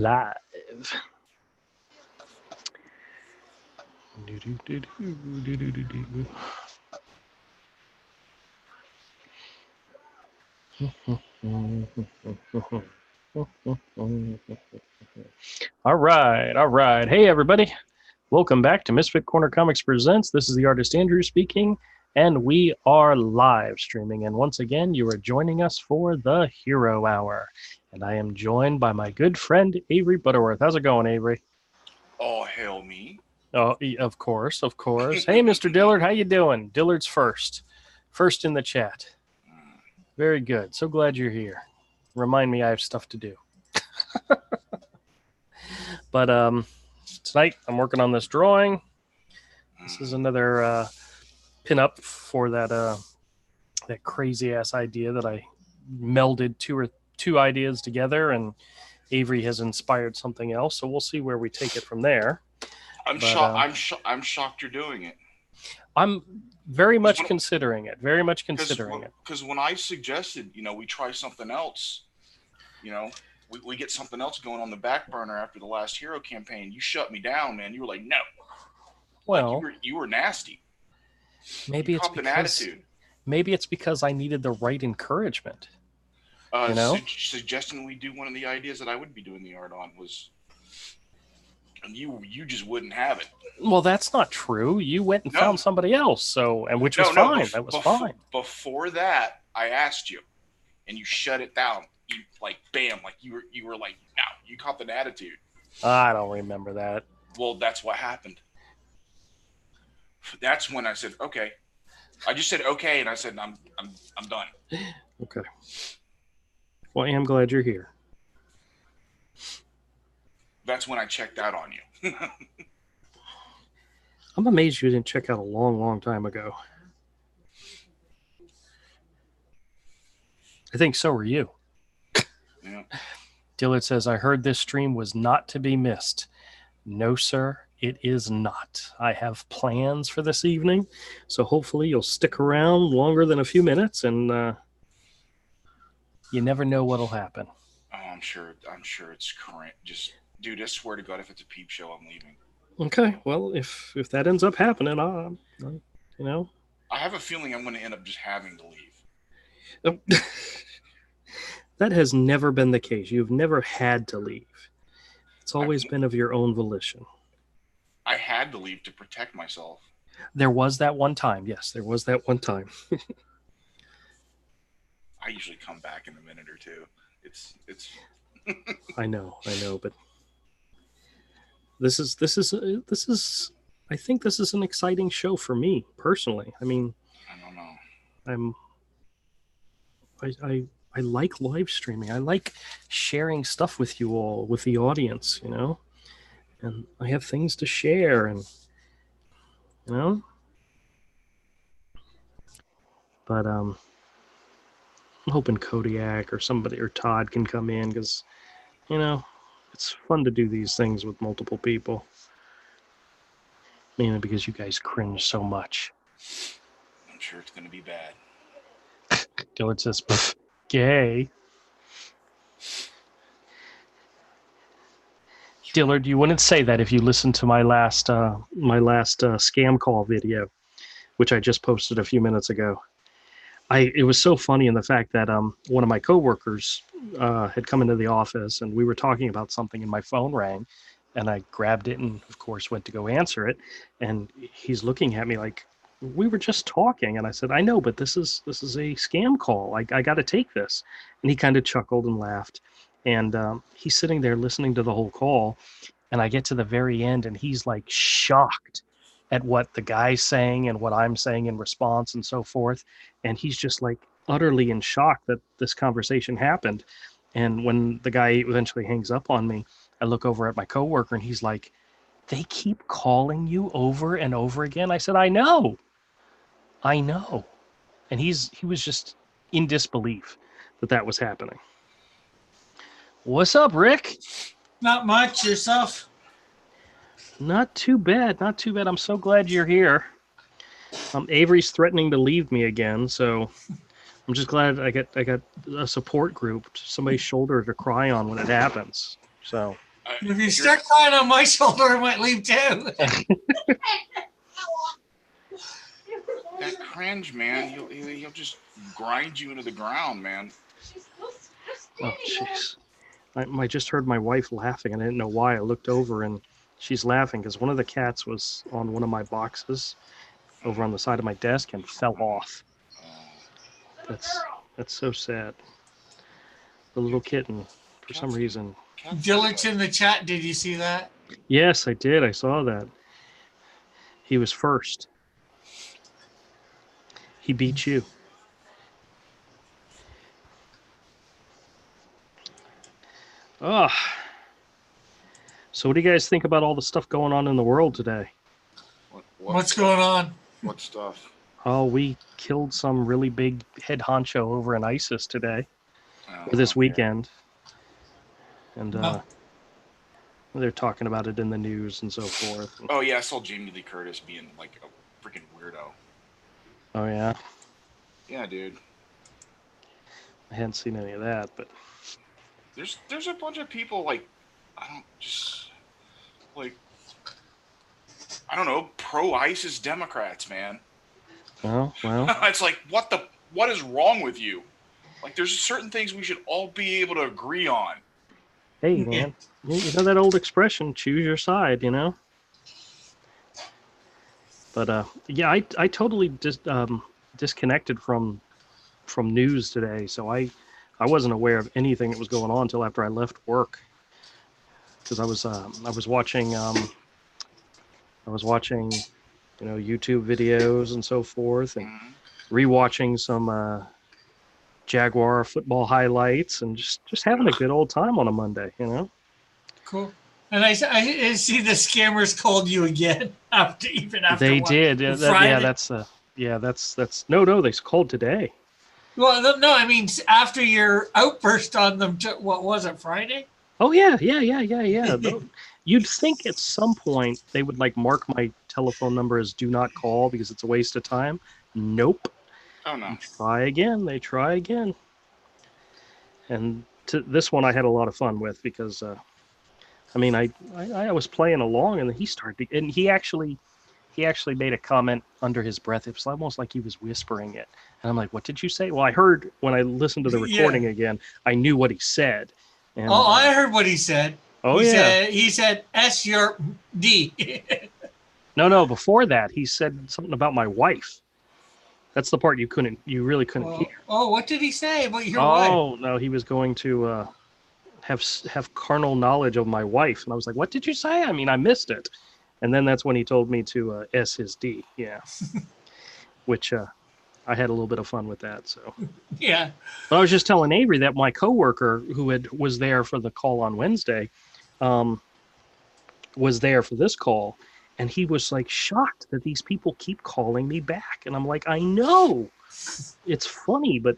live. All right. Hey, everybody. Welcome back to Misfit Corner Comics Presents. This is the artist Andrew speaking, and we are live streaming. And once again, you are joining us for the Hero Hour. And I am joined by my good friend, Avery Butterworth. How's it going, Avery? Oh, hail me. Oh, of course. Hey, Mr. Dillard, how you doing? Dillard's first in the chat. Very good. So glad you're here. Remind me I have stuff to do. But tonight I'm working on this drawing. This is another pin-up for that crazy ass idea that I melded two ideas together, and Avery has inspired something else. So we'll see where we take it from there. I'm shocked you're doing it. I'm very much considering it. Because when I suggested, we try something else, we get something else going on the back burner after the last Hero campaign, you shut me down, man. You were like, no. Well, you were nasty. Maybe it's because I needed the right encouragement. Suggesting we do one of the ideas that I would be doing the art on was, and you just wouldn't have it. Well, that's not true. You went and found somebody else, which was fine. That was fine. Before that, I asked you, and you shut it down. You bam, you were like, no, you caught an attitude. I don't remember that. Well, that's what happened. That's when I said, okay. I just said okay, and I said I'm done. Okay. Well, I am glad you're here. That's when I checked out on you. I'm amazed you didn't check out a long, long time ago. I think so were you. Yeah. Dillard says, I heard this stream was not to be missed. No, sir, it is not. I have plans for this evening, so hopefully you'll stick around longer than a few minutes, and you never know what'll happen. Oh, I'm sure it's current. Just, dude, I swear to God, if it's a peep show, I'm leaving. Okay, well, if that ends up happening, I have a feeling I'm going to end up just having to leave. That has never been the case. You've never had to leave. It's always been of your own volition. I had to leave to protect myself. There was that one time. Yes, there was that one time. I usually come back in a minute or two. It's. I know, but this is. I think this is an exciting show for me personally. I mean, I don't know. I like live streaming. I like sharing stuff with you all, with the audience, and I have things to share, and but I'm hoping Kodiak or somebody or Todd can come in, because it's fun to do these things with multiple people, mainly because you guys cringe so much. I'm sure it's going to be bad. Dillard says, gay. Dillard, you wouldn't say that if you listened to my last scam call video, which I just posted a few minutes ago. It was so funny in the fact that one of my coworkers had come into the office, and we were talking about something, and my phone rang, and I grabbed it and, of course, went to go answer it, and he's looking at me like, we were just talking, and I said, I know, but this is a scam call. I got to take this. And he kind of chuckled and laughed, and he's sitting there listening to the whole call, and I get to the very end, and he's like shocked at what the guy's saying and what I'm saying in response and so forth, and he's just like utterly in shock that this conversation happened. And when the guy eventually hangs up on me, I look over at my coworker, and he's like, they keep calling you over and over again? I said, I know. And he was just in disbelief that was happening. What's up, Rick? Not much. Yourself? Not too bad. I'm so glad you're here. Avery's threatening to leave me again, so I'm just glad I got a support group, somebody's shoulder to cry on when it happens. So If you start crying on my shoulder, I might leave too. That cringe, man, he'll just grind you into the ground, man. Oh, jeez. I just heard my wife laughing, and I didn't know why. I looked over, and she's laughing because one of the cats was on one of my boxes over on the side of my desk and fell off. That's so sad. The little kitten, for some reason. Dillard's in the chat. Did you see that? Yes, I did. I saw that. He was first. He beat you. Ah. So what do you guys think about all the stuff going on in the world today? What's going on? What stuff? Oh, we killed some really big head honcho over in ISIS today, or this weekend. And they're talking about it in the news and so forth. Oh, yeah, I saw Jamie Lee Curtis being like a freaking weirdo. Oh, yeah? Yeah, dude. I hadn't seen any of that, but... There's a bunch of people, like, I don't know, pro-ISIS Democrats, man. Oh, well... It's like, what is wrong with you? Like, there's certain things we should all be able to agree on. Hey, man, you know that old expression, choose your side, you know? But, yeah, I totally disconnected from news today, so I wasn't aware of anything that was going on until after I left work. Because I was watching, YouTube videos and so forth, and rewatching some Jaguar football highlights, and just having a good old time on a Monday, you know. Cool. And I see the scammers called you again after they what, did. That's no. They called today. Well, no, I mean after your outburst on them. What was it, Friday? Oh yeah. You'd think at some point they would like mark my telephone number as do not call because it's a waste of time. Nope. Oh no. They try again. And to this one I had a lot of fun with because I was playing along and he started and he actually made a comment under his breath. It was almost like he was whispering it. And I'm like, what did you say? Well, I heard when I listened to the recording again, I knew what he said. And, I heard what he said. Oh, He said S your D. No, before that, he said something about my wife. That's the part you really couldn't hear. Oh, what did he say about your wife? Oh, no, he was going to have carnal knowledge of my wife. And I was like, what did you say? I mean, I missed it. And then that's when he told me to S his D, yeah. Which I had a little bit of fun with that. So yeah. But I was just telling Avery that my coworker who was there for the call on Wednesday was there for this call, and he was like shocked that these people keep calling me back. And I'm like, I know, it's funny, but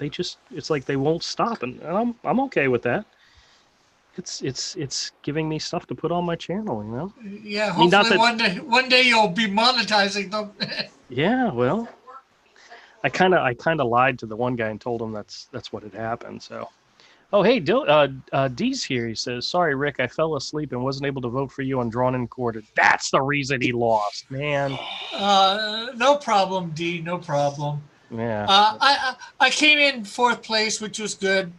it's like they won't stop, and I'm okay with that. It's giving me stuff to put on my channel, you know. Yeah, hopefully one day you'll be monetizing them. Yeah, well, I kind of lied to the one guy and told him that's what had happened. So, oh hey, D's here. He says, "Sorry, Rick, I fell asleep and wasn't able to vote for you on Drawn and Quartered. That's the reason he lost, man." No problem, D. No problem. Yeah. I came in 4th place, which was good.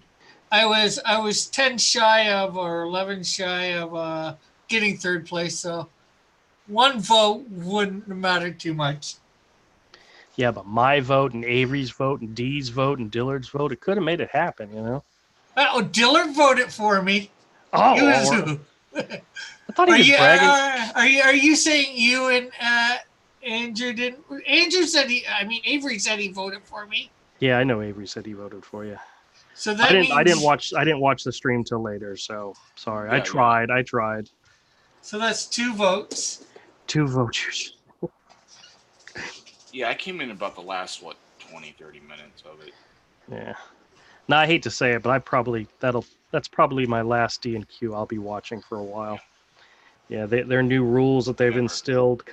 I was 10 shy of or 11 shy of getting 3rd place, so one vote wouldn't matter too much. Yeah, but my vote and Avery's vote and Dee's vote and Dillard's vote, it could have made it happen, you know. Oh, Dillard voted for me. Oh, I thought he was bragging. Are you saying you and Andrew didn't? Andrew said Avery said he voted for me. Yeah, I know Avery said he voted for you. So that I didn't watch the stream till later, so sorry. Yeah, I tried. So that's 2 votes. 2 votes. Yeah, I came in about the last 20, 30 minutes of it. Yeah. Now I hate to say it, but that's probably my last D&Q I'll be watching for a while. Yeah, their new rules that they've instilled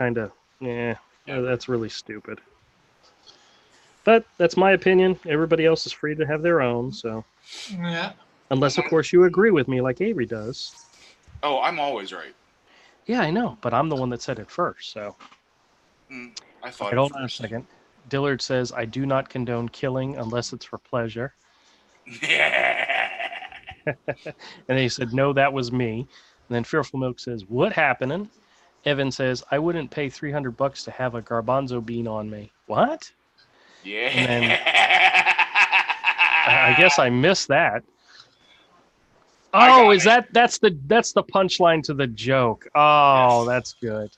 that's really stupid. But that's my opinion. Everybody else is free to have their own, so. Yeah. Unless, of course, you agree with me like Avery does. Oh, I'm always right. Yeah, I know, but I'm the one that said it first. So, I all thought right, it hold on a first. second. Dillard says, I do not condone killing unless it's for pleasure. And then he said, no, that was me. And then Fearful Milk says, what happening? Evan says, I wouldn't pay $300 to have a garbanzo bean on me. What? Yeah. And then I guess I missed that. Oh, that's the punchline to the joke. Oh, Yes. that's good.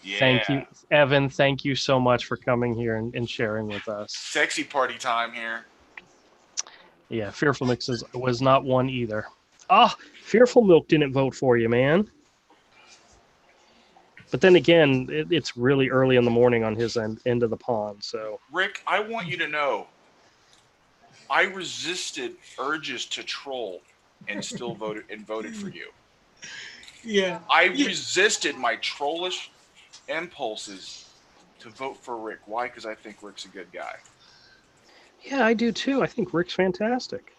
Yeah. Thank you, Evan. Thank you so much for coming here and sharing with us. Sexy party time here. Yeah, Fearful Milk says was not one either. Oh, Fearful Milk didn't vote for you, man. But then again, it's really early in the morning on his end of the pond. So, Rick, I want you to know, I resisted urges to troll and still voted for you. Yeah. I resisted my trollish impulses to vote for Rick. Why? Because I think Rick's a good guy. yeah, I do too. I think Rick's fantastic.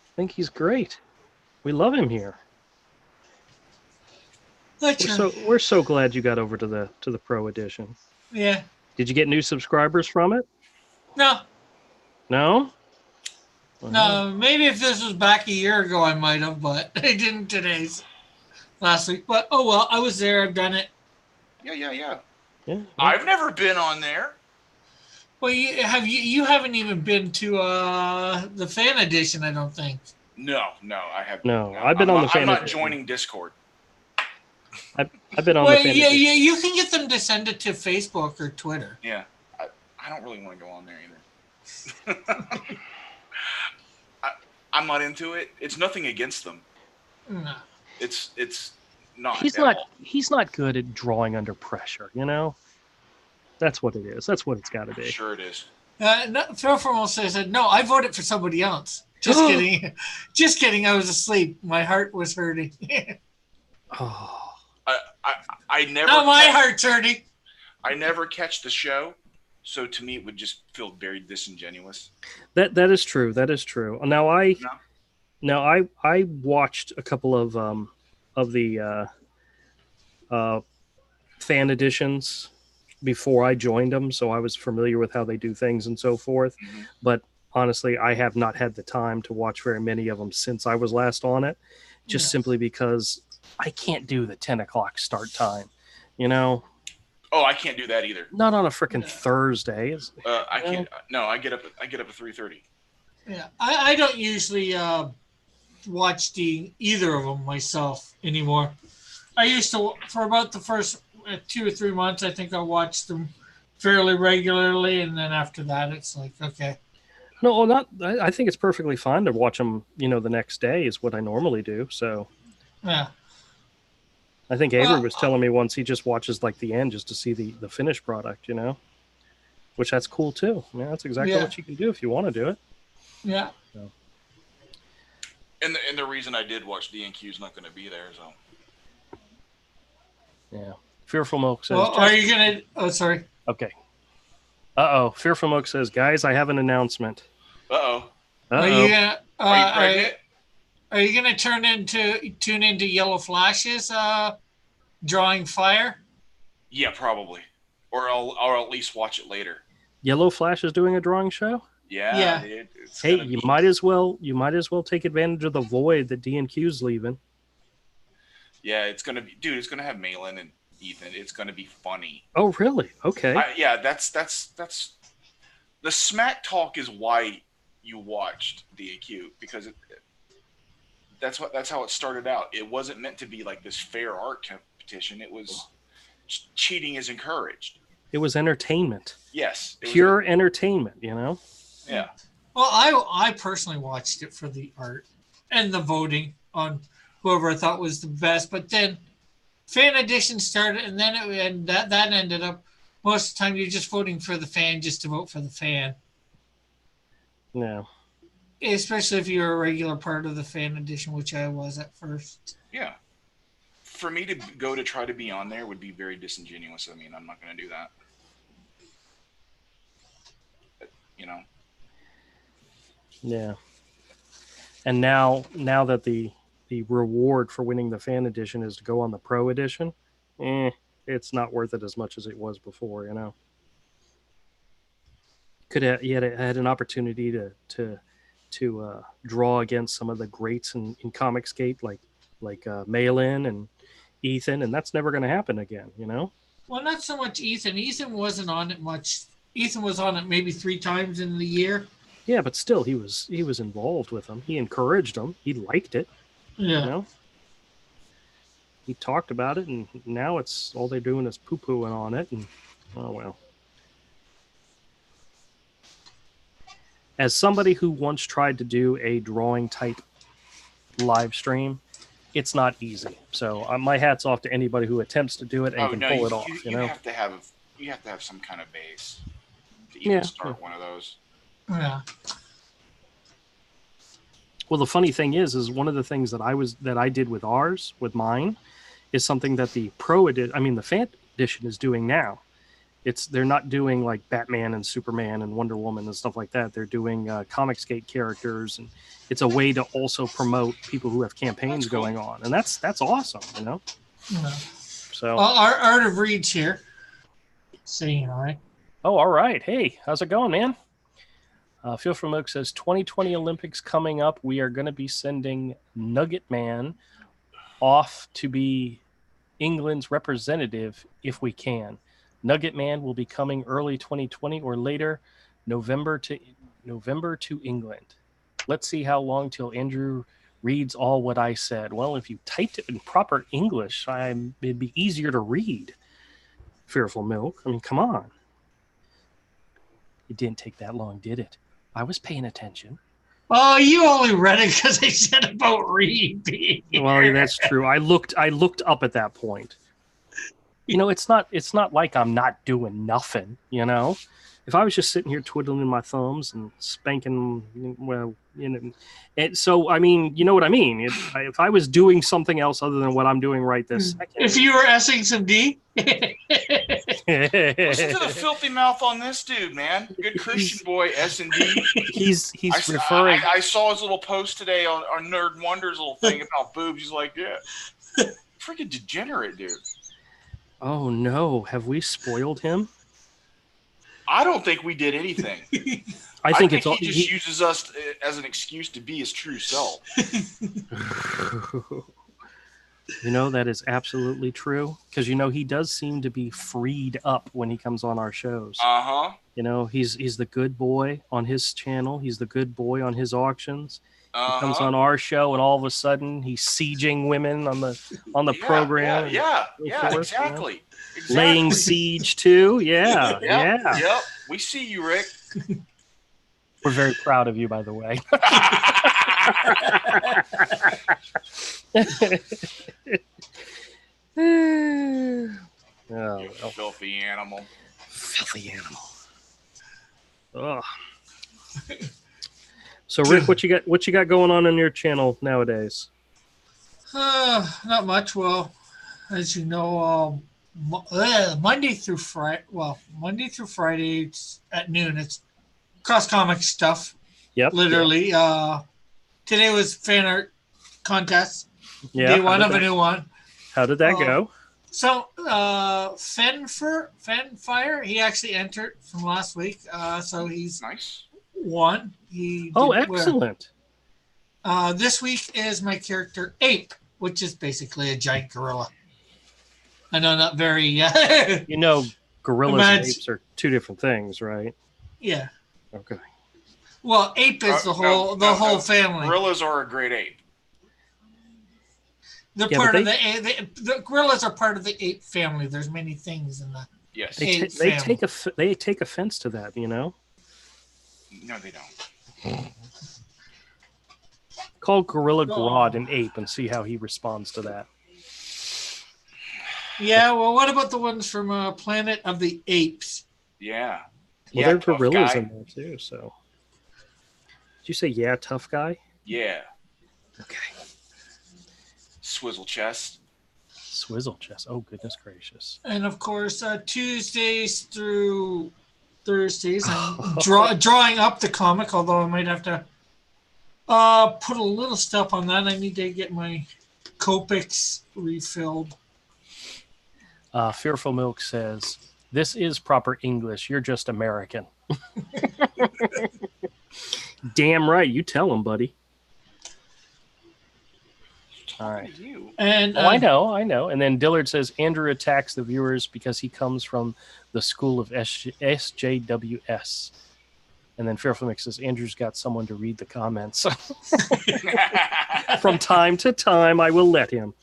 I think he's great. We love him here. We're so glad you got over to the Pro Edition. Yeah. Did you get new subscribers from it? No. No. No. Maybe if this was back a year ago, I might have, but I didn't today's last week. But oh well, I was there. I've done it. Yeah. Yeah. I've never been on there. Well, you haven't even been to the fan edition, I don't think. No, I have. No, I've been on the fan. I'm not edition. joining Discord. I've been on the Well, fan. yeah, edition. you can get them to send it to Facebook or Twitter. Yeah, I don't really want to go on there either. I'm not into it. It's nothing against them. No. It's not. He's not good at drawing under pressure. You know. That's what it is. That's what it's got to be. Sure it is. No, Phil Formal says, no, I voted for somebody else. Just kidding. Just kidding. I was asleep. My heart was hurting. Oh. I never. Now my heart's hurting. I never catch the show, so to me it would just feel very disingenuous. That is true. That is true. Now I watched a couple of the fan editions before I joined them, so I was familiar with how they do things and so forth. Mm-hmm. But honestly, I have not had the time to watch very many of them since I was last on it, just simply because I can't do the 10 o'clock start time, you know? Oh, I can't do that either. Not on a freaking Thursday. I can't. No, I get up at 3:30. Yeah, I don't usually watch either of them myself anymore. I used to, for about the first 2 or 3 months, I think I watched them fairly regularly, and then after that, it's like, okay. No, not. I think it's perfectly fine to watch them. You know, the next day is what I normally do. So, yeah. I think Avery was telling me once he just watches like the end just to see the finished product. You know, which that's cool too. Yeah, that's exactly what you can do if you want to do it. Yeah. So. And the reason I did watch DNQ is not going to be there, so. Yeah. Fearful Milk says. Well, are you gonna? Oh, sorry. Okay. Fearful Milk says, guys, I have an announcement. Are you gonna? Are you pregnant? Are you gonna tune into Yellow Flashes drawing fire? Yeah, probably. Or I'll at least watch it later. Yellow Flash is doing a drawing show? Yeah. Hey, you might as well take advantage of the void that D&Q's leaving. Yeah, it's gonna have Malin and Ethan. It's gonna be funny. Oh, really? Okay. That's the smack talk is why you watched D&Q, because that's how it started out. It wasn't meant to be like this fair art competition. It was cheating is encouraged. It was entertainment. Yes. Pure entertainment, you know? Yeah. Well, I personally watched it for the art and the voting on whoever I thought was the best. But then fan edition started, and then that ended up most of the time you're just voting for the fan just to vote for the fan. Yeah. Especially if you're a regular part of the fan edition, which I was at first. Yeah. For me to go to try to be on there would be very disingenuous. I mean, I'm not going to do that. You know? Yeah. And now that the the reward for winning the fan edition is to go on the pro edition, it's not worth it as much as it was before. You know, you had an opportunity to draw against some of the greats in Comicsgate, like Malin and Ethan, and that's never going to happen again. You know. Well, not so much Ethan. Ethan wasn't on it much. Ethan was on it maybe 3 times in the year. Yeah, but still, he was involved with them. He encouraged them. He liked it. Yeah. You know? He talked about it, and now it's all they're doing is poo-pooing on it. And oh well. As somebody who once tried to do a drawing type live stream, it's not easy. So my hat's off to anybody who attempts to do it and can pull it off. You know, have to have some kind of base to even start one of those. Yeah. Well, the funny thing is one of the things that I did with mine, is something that the the fan edition is doing now. They're not doing like Batman and Superman and Wonder Woman and stuff like that. They're doing Comicsgate characters, and it's a way to also promote people who have campaigns going on, and that's awesome, you know. Yeah. So, our Art of Reed's here. Saying hi. Oh, all right. Hey, how's it going, man? Feel From Oak says 2020 Olympics coming up. We are going to be sending Nugget Man off to be England's representative if we can. Nugget Man will be coming early 2020 or later, November to England. Let's see how long till Andrew reads all what I said. Well, if you typed it in proper English, it'd be easier to read. Fearful Milk. I mean, come on. It didn't take that long, did it? I was paying attention. Oh, you only read it because they said about Reed being here. Well, that's true. I looked up at that point. You know, it's not like I'm not doing nothing, you know. If I was just sitting here twiddling my thumbs and spanking, well, you know, and so I mean, you know what I mean. If I was doing something else other than what I'm doing right this second, if you were S-ing some D, listen to the filthy mouth on this dude, man. Good Christian boy, S&D. He's referring. I saw his little post today on Nerd Wonder's little thing about boobs. He's like, yeah, freaking degenerate, dude. Oh no, have we spoiled him? I don't think we did anything. I think he just uses us as an excuse to be his true self. You know, that is absolutely true. Because, you know, he does seem to be freed up when he comes on our shows. Uh-huh. You know, he's the good boy on his channel. He's the good boy on his auctions. He comes on our show, and all of a sudden, he's sieging women on the program. Yeah, exactly. You know? Exactly. Laying siege too. Yeah. Yep. We see you, Rick. We're very proud of you, by the way. Oh, well. Filthy animal. Filthy animal. Ugh. So, Rick, what you got going on your channel nowadays? Not much. Well, as you know, Monday through Friday. Well, Monday through Friday it's at noon. It's cross comic stuff. Yep. Literally. Today was fan art contest. Yeah. Day one of a new one. How did that go? So, Fire, he actually entered from last week. So he's nice. Won. Excellent. This week is my character Ape, which is basically a giant gorilla. I know, not very. You know, gorillas and apes are two different things, right? Yeah. Okay. Well, ape is the whole family. Gorillas are a great ape. They're part of the gorillas are part of the ape family. There's many things in the they take offense to that, you know. No, they don't. Call Gorilla Grodd an ape and see how he responds to that. Yeah, well, what about the ones from Planet of the Apes? Yeah. Well, there are gorillas in there too, so. Did you say, tough guy? Yeah. Okay. Swizzle chest. Oh, goodness gracious. And, of course, Tuesdays through Thursdays, I'm drawing up the comic, although I might have to Put a little stuff on that. I need to get my Copics refilled. Fearful Milk says, "This is proper English. You're just American." Damn right. You tell him, buddy. All right. And I know. And then Dillard says, Andrew attacks the viewers because he comes from the school of SJWS. And then Fearful Mix says, Andrew's got someone to read the comments. From time to time, I will let him.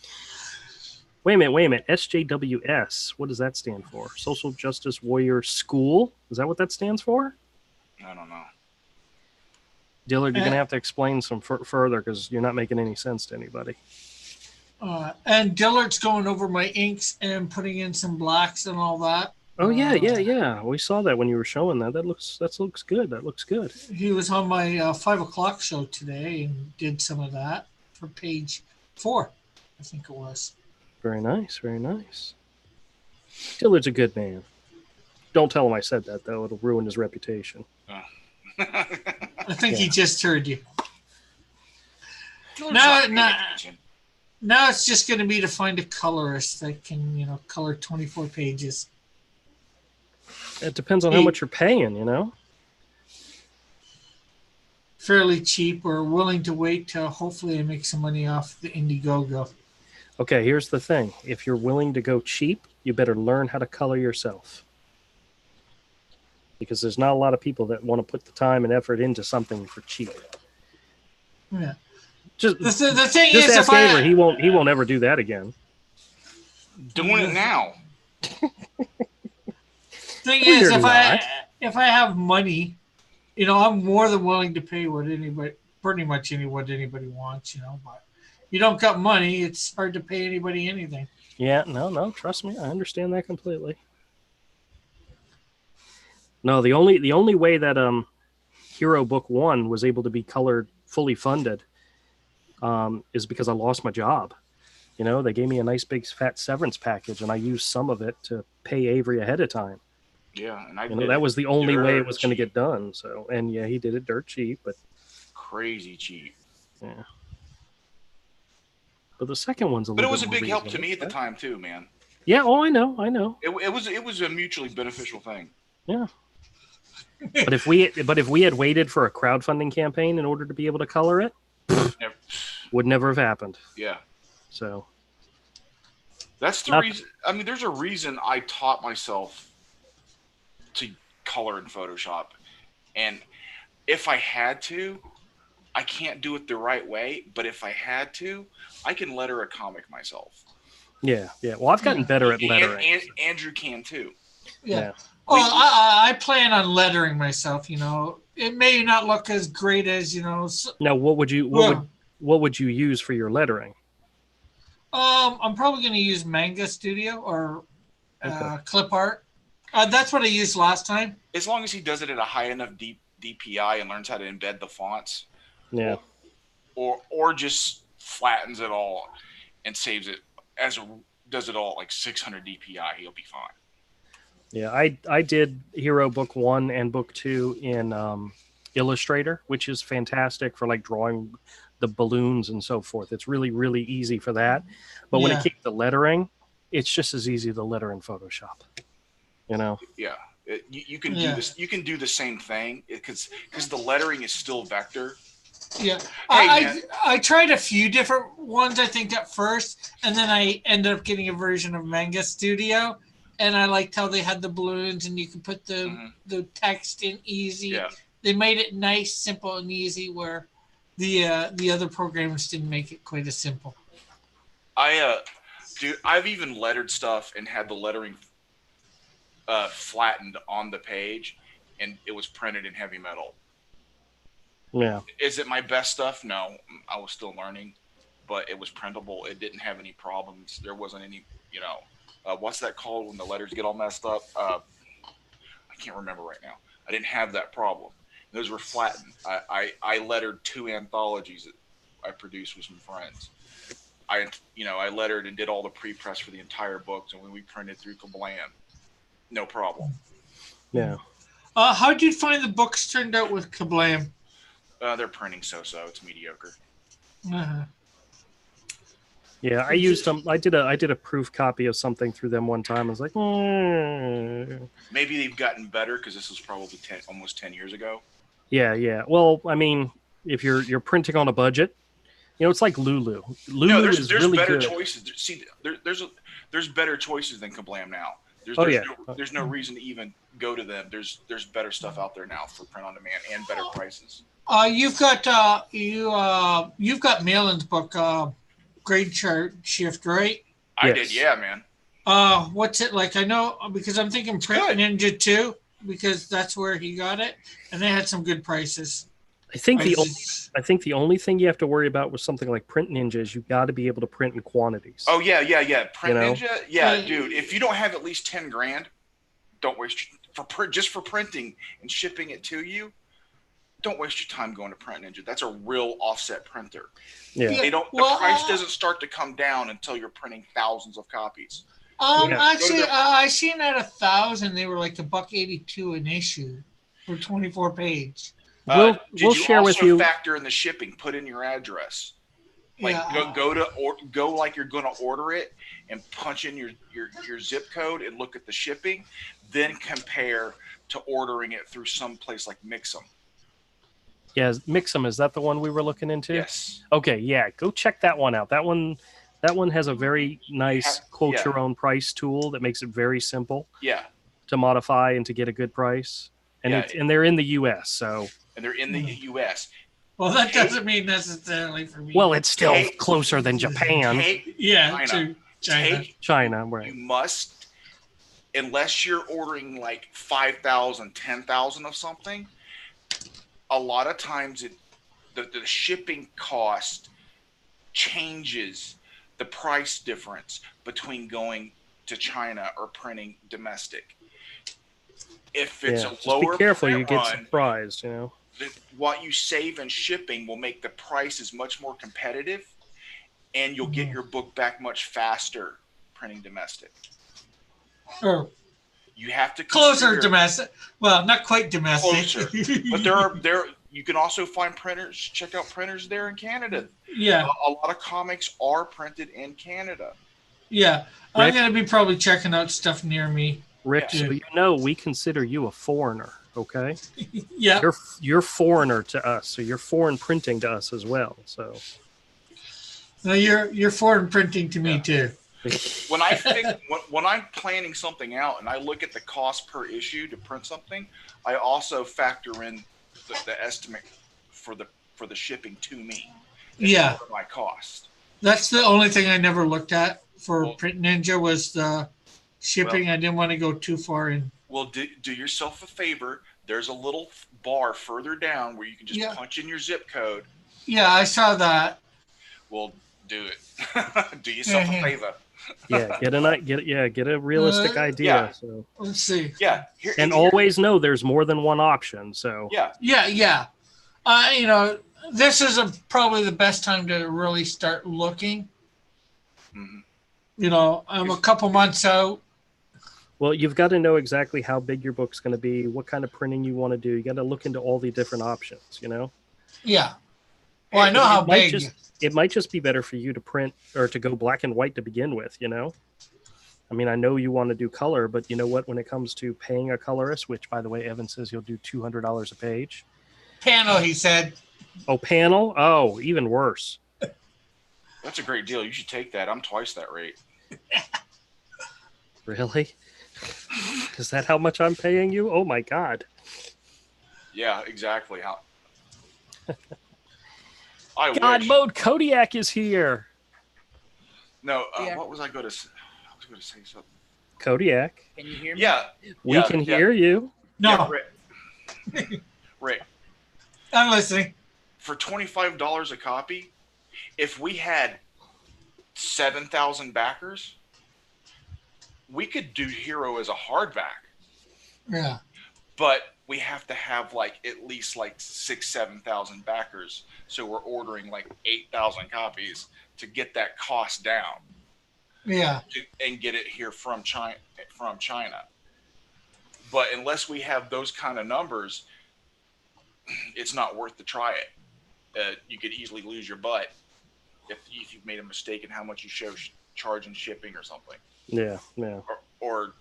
Wait a minute. SJWS. What does that stand for? Social Justice Warrior School? Is that what that stands for? I don't know. Dillard, you're going to have to explain some further because you're not making any sense to anybody. And Dillard's going over my inks and putting in some blacks and all that. Oh, yeah. We saw that when you were showing that. That looks good. That looks good. He was on my 5 o'clock show today and did some of that for page 4, I think it was. Very nice. Dillard's a good man. Don't tell him I said that, though. It'll ruin his reputation. I think he just heard you. Now it's just going to be to find a colorist that can, color 24 pages. It depends on how much you're paying, Fairly cheap or willing to wait till hopefully I make some money off the Indiegogo. Okay, here's the thing. If you're willing to go cheap, you better learn how to color yourself. Because there's not a lot of people that want to put the time and effort into something for cheap. Yeah. Just the thing just is, ask Avery. He won't ever do that again. Doing it now. Thing is, if I have money, I'm more than willing to pay pretty much what anybody wants, But you don't got money, it's hard to pay anybody anything. Yeah, no, trust me, I understand that completely. No, the only way that Hero Book 1 was able to be colored fully funded is because I lost my job. They gave me a nice big fat severance package, and I used some of it to pay Avery ahead of time. Yeah, and that was the only way it was going to get done. So, and yeah, he did it dirt cheap, but crazy cheap. Yeah. But the second one's But it was a big help to me at the time too, man. Yeah. Oh, I know. It was a mutually beneficial thing. Yeah. But if we had waited for a crowdfunding campaign in order to be able to color it, would never have happened. Yeah. So. That's the reason. I mean, there's a reason I taught myself to color in Photoshop, and if I had to, I can't do it the right way. But if I had to, I can letter a comic myself. Yeah. Well, I've gotten better at lettering. And Andrew can too. Yeah. Well, I plan on lettering myself. It may not look as great as Now, what would you use for your lettering? I'm probably going to use Manga Studio or Clip Art. That's what I used last time. As long as he does it at a high enough DPI and learns how to embed the fonts. Yeah. Or just flattens it all and saves it does it all at like 600 DPI, he'll be fine. Yeah, I did Hero Book 1 and Book 2 in Illustrator, which is fantastic for like drawing the balloons and so forth. It's really, really easy for that. But when it came to lettering, it's just as easy to letter in Photoshop. Yeah. You can do this. You can do the same thing because the lettering is still vector. Yeah, I tried a few different ones, I think, at first, and then I ended up getting a version of Manga Studio, and I liked how they had the balloons and you could put the text in easy. Yeah. They made it nice, simple, and easy, where the other programs didn't make it quite as simple. I've even lettered stuff and had the lettering flattened on the page, and it was printed in heavy metal. Yeah. Is it my best stuff? No, I was still learning, but it was printable. It didn't have any problems. There wasn't any, what's that called when the letters get all messed up? I can't remember right now. I didn't have that problem. Those were flattened. I lettered 2 anthologies that I produced with some friends. I lettered and did all the pre-press for the entire books, and when we printed through Kablam, no problem. Yeah. How did you find the books turned out with Kablam? They're printing so-so. It's mediocre. Uh-huh. Yeah, I used them. I did a proof copy of something through them one time. I was like, Maybe they've gotten better because this was probably almost 10 years ago. yeah. Well, I mean, if you're printing on a budget, it's like Lulu. Lulu No, is there's really better good. choices. See, there's better choices than Kablam now. There's no reason to even go to them. There's better stuff out there now for print on demand and better prices. You've got you've got Malin's book, Grade Chart Shift, right? I Yes. did, yeah, man. What's it like? I know because I'm thinking Print good. Ninja too, because that's where he got it, and they had some good prices. I think the only thing you have to worry about with something like Print Ninja is you got to be able to print in quantities. Oh yeah. Print Ninja, yeah, Uh, dude. If you don't have at least 10 grand, don't waste just for printing and shipping it to you. Don't waste your time going to Print Ninja. That's a real offset printer. Yeah. The price doesn't start to come down until you're printing thousands of copies. Actually, I seen at 1,000 they were like $1.82 an issue for 24 page. We'll share with you. Factor in the shipping. Put in your address. Like go like you're going to order it and punch in your zip code and look at the shipping. Then compare to ordering it through some place like Mix'em. Yeah, Mix'em, is that the one we were looking into? Yes. Okay, yeah, go check that one out. That one has a very nice quote your own price tool that makes it very simple. Yeah. To modify and to get a good price. And and they're in the US, so. And they're in the US. Well, that doesn't mean necessarily for me. Well, it's still closer than Japan. China, right. You must, unless you're ordering like 5,000, 10,000 of something, a lot of times the shipping cost changes the price difference between going to China or printing domestic. If it's a lower, be careful, you get run, surprised. What you save in shipping will make the prices much more competitive, and you'll get your book back much faster printing domestic. Or you have to closer domestic. Well, not quite domestic. Closer. But there you can also find printers. Check out printers there in Canada. Yeah, a lot of comics are printed in Canada. Yeah, I'm going to be probably checking out stuff near me. Rick, so we consider you a foreigner, okay? Yeah. You're foreigner to us, so you're foreign printing to us as well. So. No, you're foreign printing to me too. When I'm planning something out and I look at the cost per issue to print something, I also factor in the estimate for the shipping to me. Yeah. For my cost. That's the only thing I never looked at for Print Ninja was the shipping. I didn't want to go too far in. Well, do yourself a favor. There's a little bar further down where you can just punch in your zip code. Yeah, I saw that. Well, do it. Do yourself a favor. Yeah, get a realistic idea. Yeah. So let's see. Yeah, always know there's more than one option. So yeah. This is probably the best time to really start looking. Mm-hmm. I'm a couple months out. Well, you've got to know exactly how big your book's going to be, what kind of printing you want to do. You got to look into all the different options. Yeah. Well, I know how big. It might just be better for you to print or to go black and white to begin with, I mean, I know you want to do color, but you know what? When it comes to paying a colorist, which, by the way, Evan says you'll do $200 a page. Panel, he said. Oh, panel? Oh, even worse. That's a great deal. You should take that. I'm twice that rate. Really? Is that how much I'm paying you? Oh, my God. Yeah, exactly. God mode Kodiak is here. No, what was I going to say? I was going to say something. Kodiak. Can you hear me? Yeah. We can hear you. No. Yeah, Rick. I'm listening. For $25 a copy, if we had 7,000 backers, we could do Hero as a hardback. Yeah. But we have to have at least 6,000-7,000 backers. So we're ordering 8,000 copies to get that cost down. Yeah. And get it here from China. But unless we have those kind of numbers, it's not worth to try it. You could easily lose your butt if you've made a mistake in how much you charge in shipping or something. Yeah. Or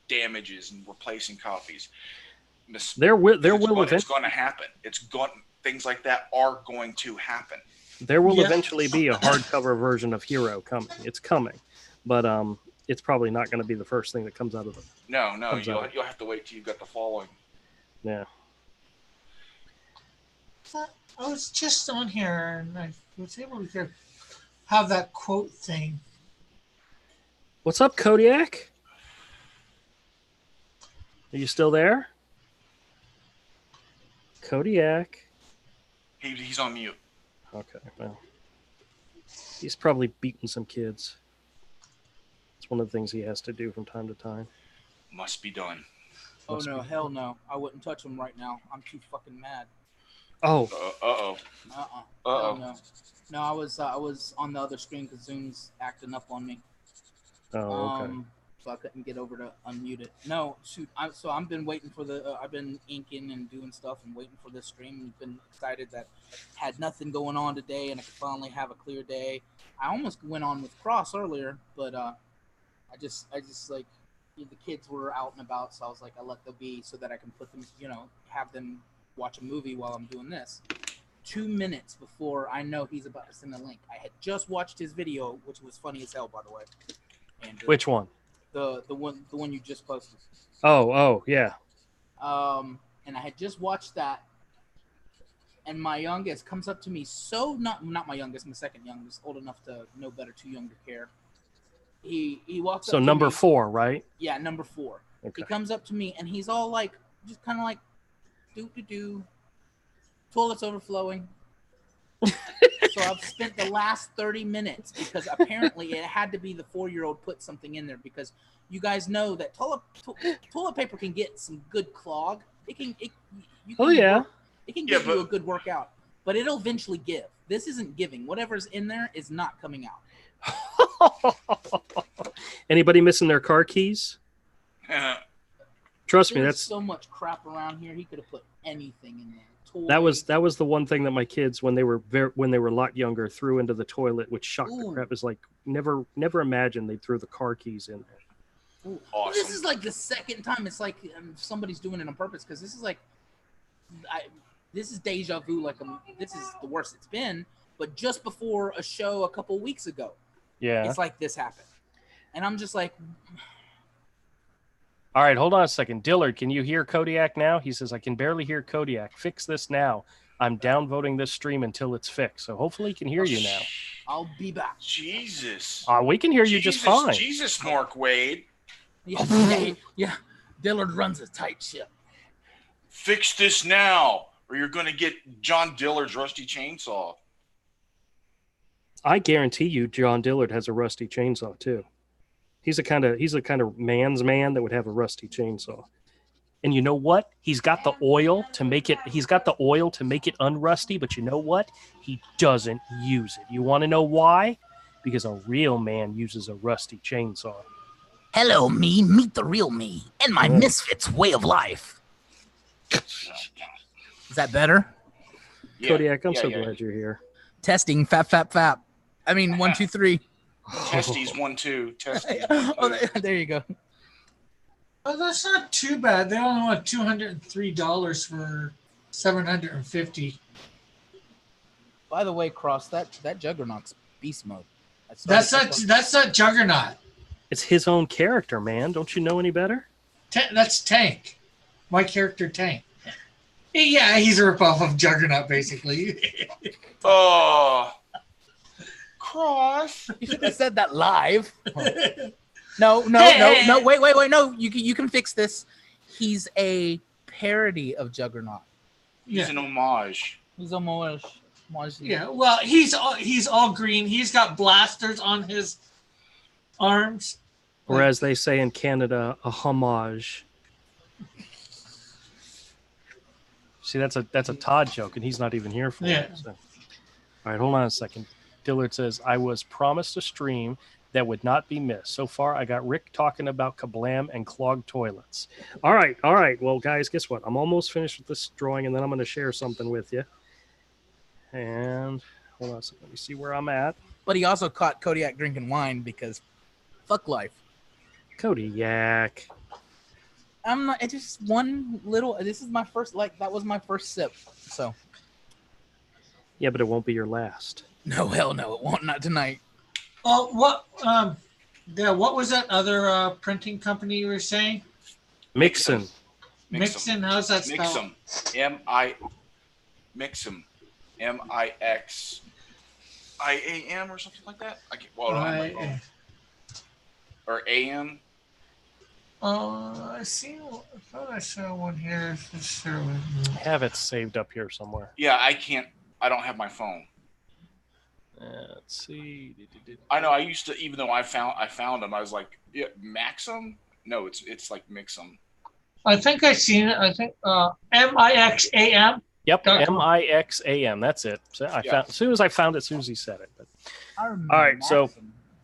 damages and replacing copies. There will It's going to happen. Things like that are going to happen. There will eventually be a hardcover version of Hero coming. It's coming, but it's probably not going to be the first thing that comes out of it. No, you'll have to wait till you've got the following. Yeah. I was just on here and I was able to have that quote thing. What's up, Kodiak? Are you still there? Kodiak. He's on mute. Okay, well. He's probably beating some kids. It's one of the things he has to do from time to time. Must be done. Oh, no, hell no. I wouldn't touch him right now. I'm too fucking mad. Oh. Uh-oh. No. No, I was on the other screen because Zoom's acting up on me. Oh, okay. So I couldn't get over to unmute it. No, shoot. I've been waiting for I've been inking and doing stuff and waiting for this stream. And been excited that had nothing going on today and I could finally have a clear day. I almost went on with Cross earlier, but I just like the kids were out and about, so I was like, I let them be so that I can put them, have them watch a movie while I'm doing this. 2 minutes before I know he's about to send a link, I had just watched his video, which was funny as hell, by the way. Andrew. Which one? The one you just posted. Oh, yeah. And I had just watched that, and my youngest comes up to me. Not my youngest, my second youngest, old enough to know better, too young to care. He walks up. So number me, 4, right? Yeah, number 4. Okay. He comes up to me and he's all like, just kind of like, toilet's overflowing. So I've spent the last 30 minutes because apparently it had to be the 4-year-old put something in there because you guys know that toilet paper can get some good clog. It can give you a good workout, but it'll eventually give. This isn't giving. Whatever's in there is not coming out. Anybody missing their car keys? Trust me, that's so much crap around here. He could have put anything in there. Toys. That was the one thing that my kids, when they were a lot younger, threw into the toilet, which shocked the crap. Is like never imagined they'd throw the car keys in there. Awesome. This is like the second time. It's like somebody's doing it on purpose because this is like, this is deja vu. Like this is the worst it's been. But just before a show a couple weeks ago, it's like this happened, and I'm just like. All right, hold on a second. Dillard, can you hear Kodiak now? He says, I can barely hear Kodiak. Fix this now. I'm downvoting this stream until it's fixed. So hopefully he can hear you now. I'll be back. Jesus. We can hear you just fine. Jesus, Mark Wade. Yeah. Dillard runs a tight ship. Fix this now, or you're going to get John Dillard's rusty chainsaw. I guarantee you John Dillard has a rusty chainsaw, too. He's a kind of man's man that would have a rusty chainsaw. And you know what? He's got the oil to make it unrusty, but you know what? He doesn't use it. You want to know why? Because a real man uses a rusty chainsaw. Hello, me. Meet the real me and my Misfit's way of life. Is that better? Yeah. Kodiak, I'm so glad you're here. Testing. Fap. I mean, 1, 2, 3. Testes 1, 2. Testes. Oh, there you go. Oh, that's not too bad. They only want $203 for $750. By the way, Cross, that Juggernaut's beast mode. That's not Juggernaut. It's his own character, man. Don't you know any better? That's Tank. My character, Tank. Yeah, he's a ripoff of Juggernaut, basically. Oh. Cross. You should have said that live. No. Wait. No, you can fix this. He's a parody of Juggernaut. He's an homage. He's homage. Yeah. Well, he's all green. He's got blasters on his arms. Or as they say in Canada, a homage. See, that's a Todd joke, and he's not even here for it. So. All right, hold on a second. Dillard says, I was promised a stream that would not be missed. So far, I got Rick talking about kablam and clogged toilets. All right. Well, guys, guess what? I'm almost finished with this drawing, and then I'm going to share something with you. And hold on a second. Let me see where I'm at. But he also caught Kodiak drinking wine because fuck life. Kodiak. I'm not. It's just one little. This is my first. That was my first sip. So. Yeah, but it won't be your last. No, hell no, it won't. Not tonight. Oh, what? What was that other printing company you were saying? Mixin. Mixin. How's that spelled? Mixam. MIXIAM or something like that. I can't. Well, I don't know. Or AM. I thought I saw one here. I have it saved up here somewhere. Yeah, I can't. I don't have my phone. Let's see. I know. I used to, even though I found them. I was like, yeah, Maxim. No, it's like Mixum. I think I seen it. I think MIXAM. Yep, MIXAM. That's it. So I found as soon as I found it, as soon as he said it. But all right, Maxim. so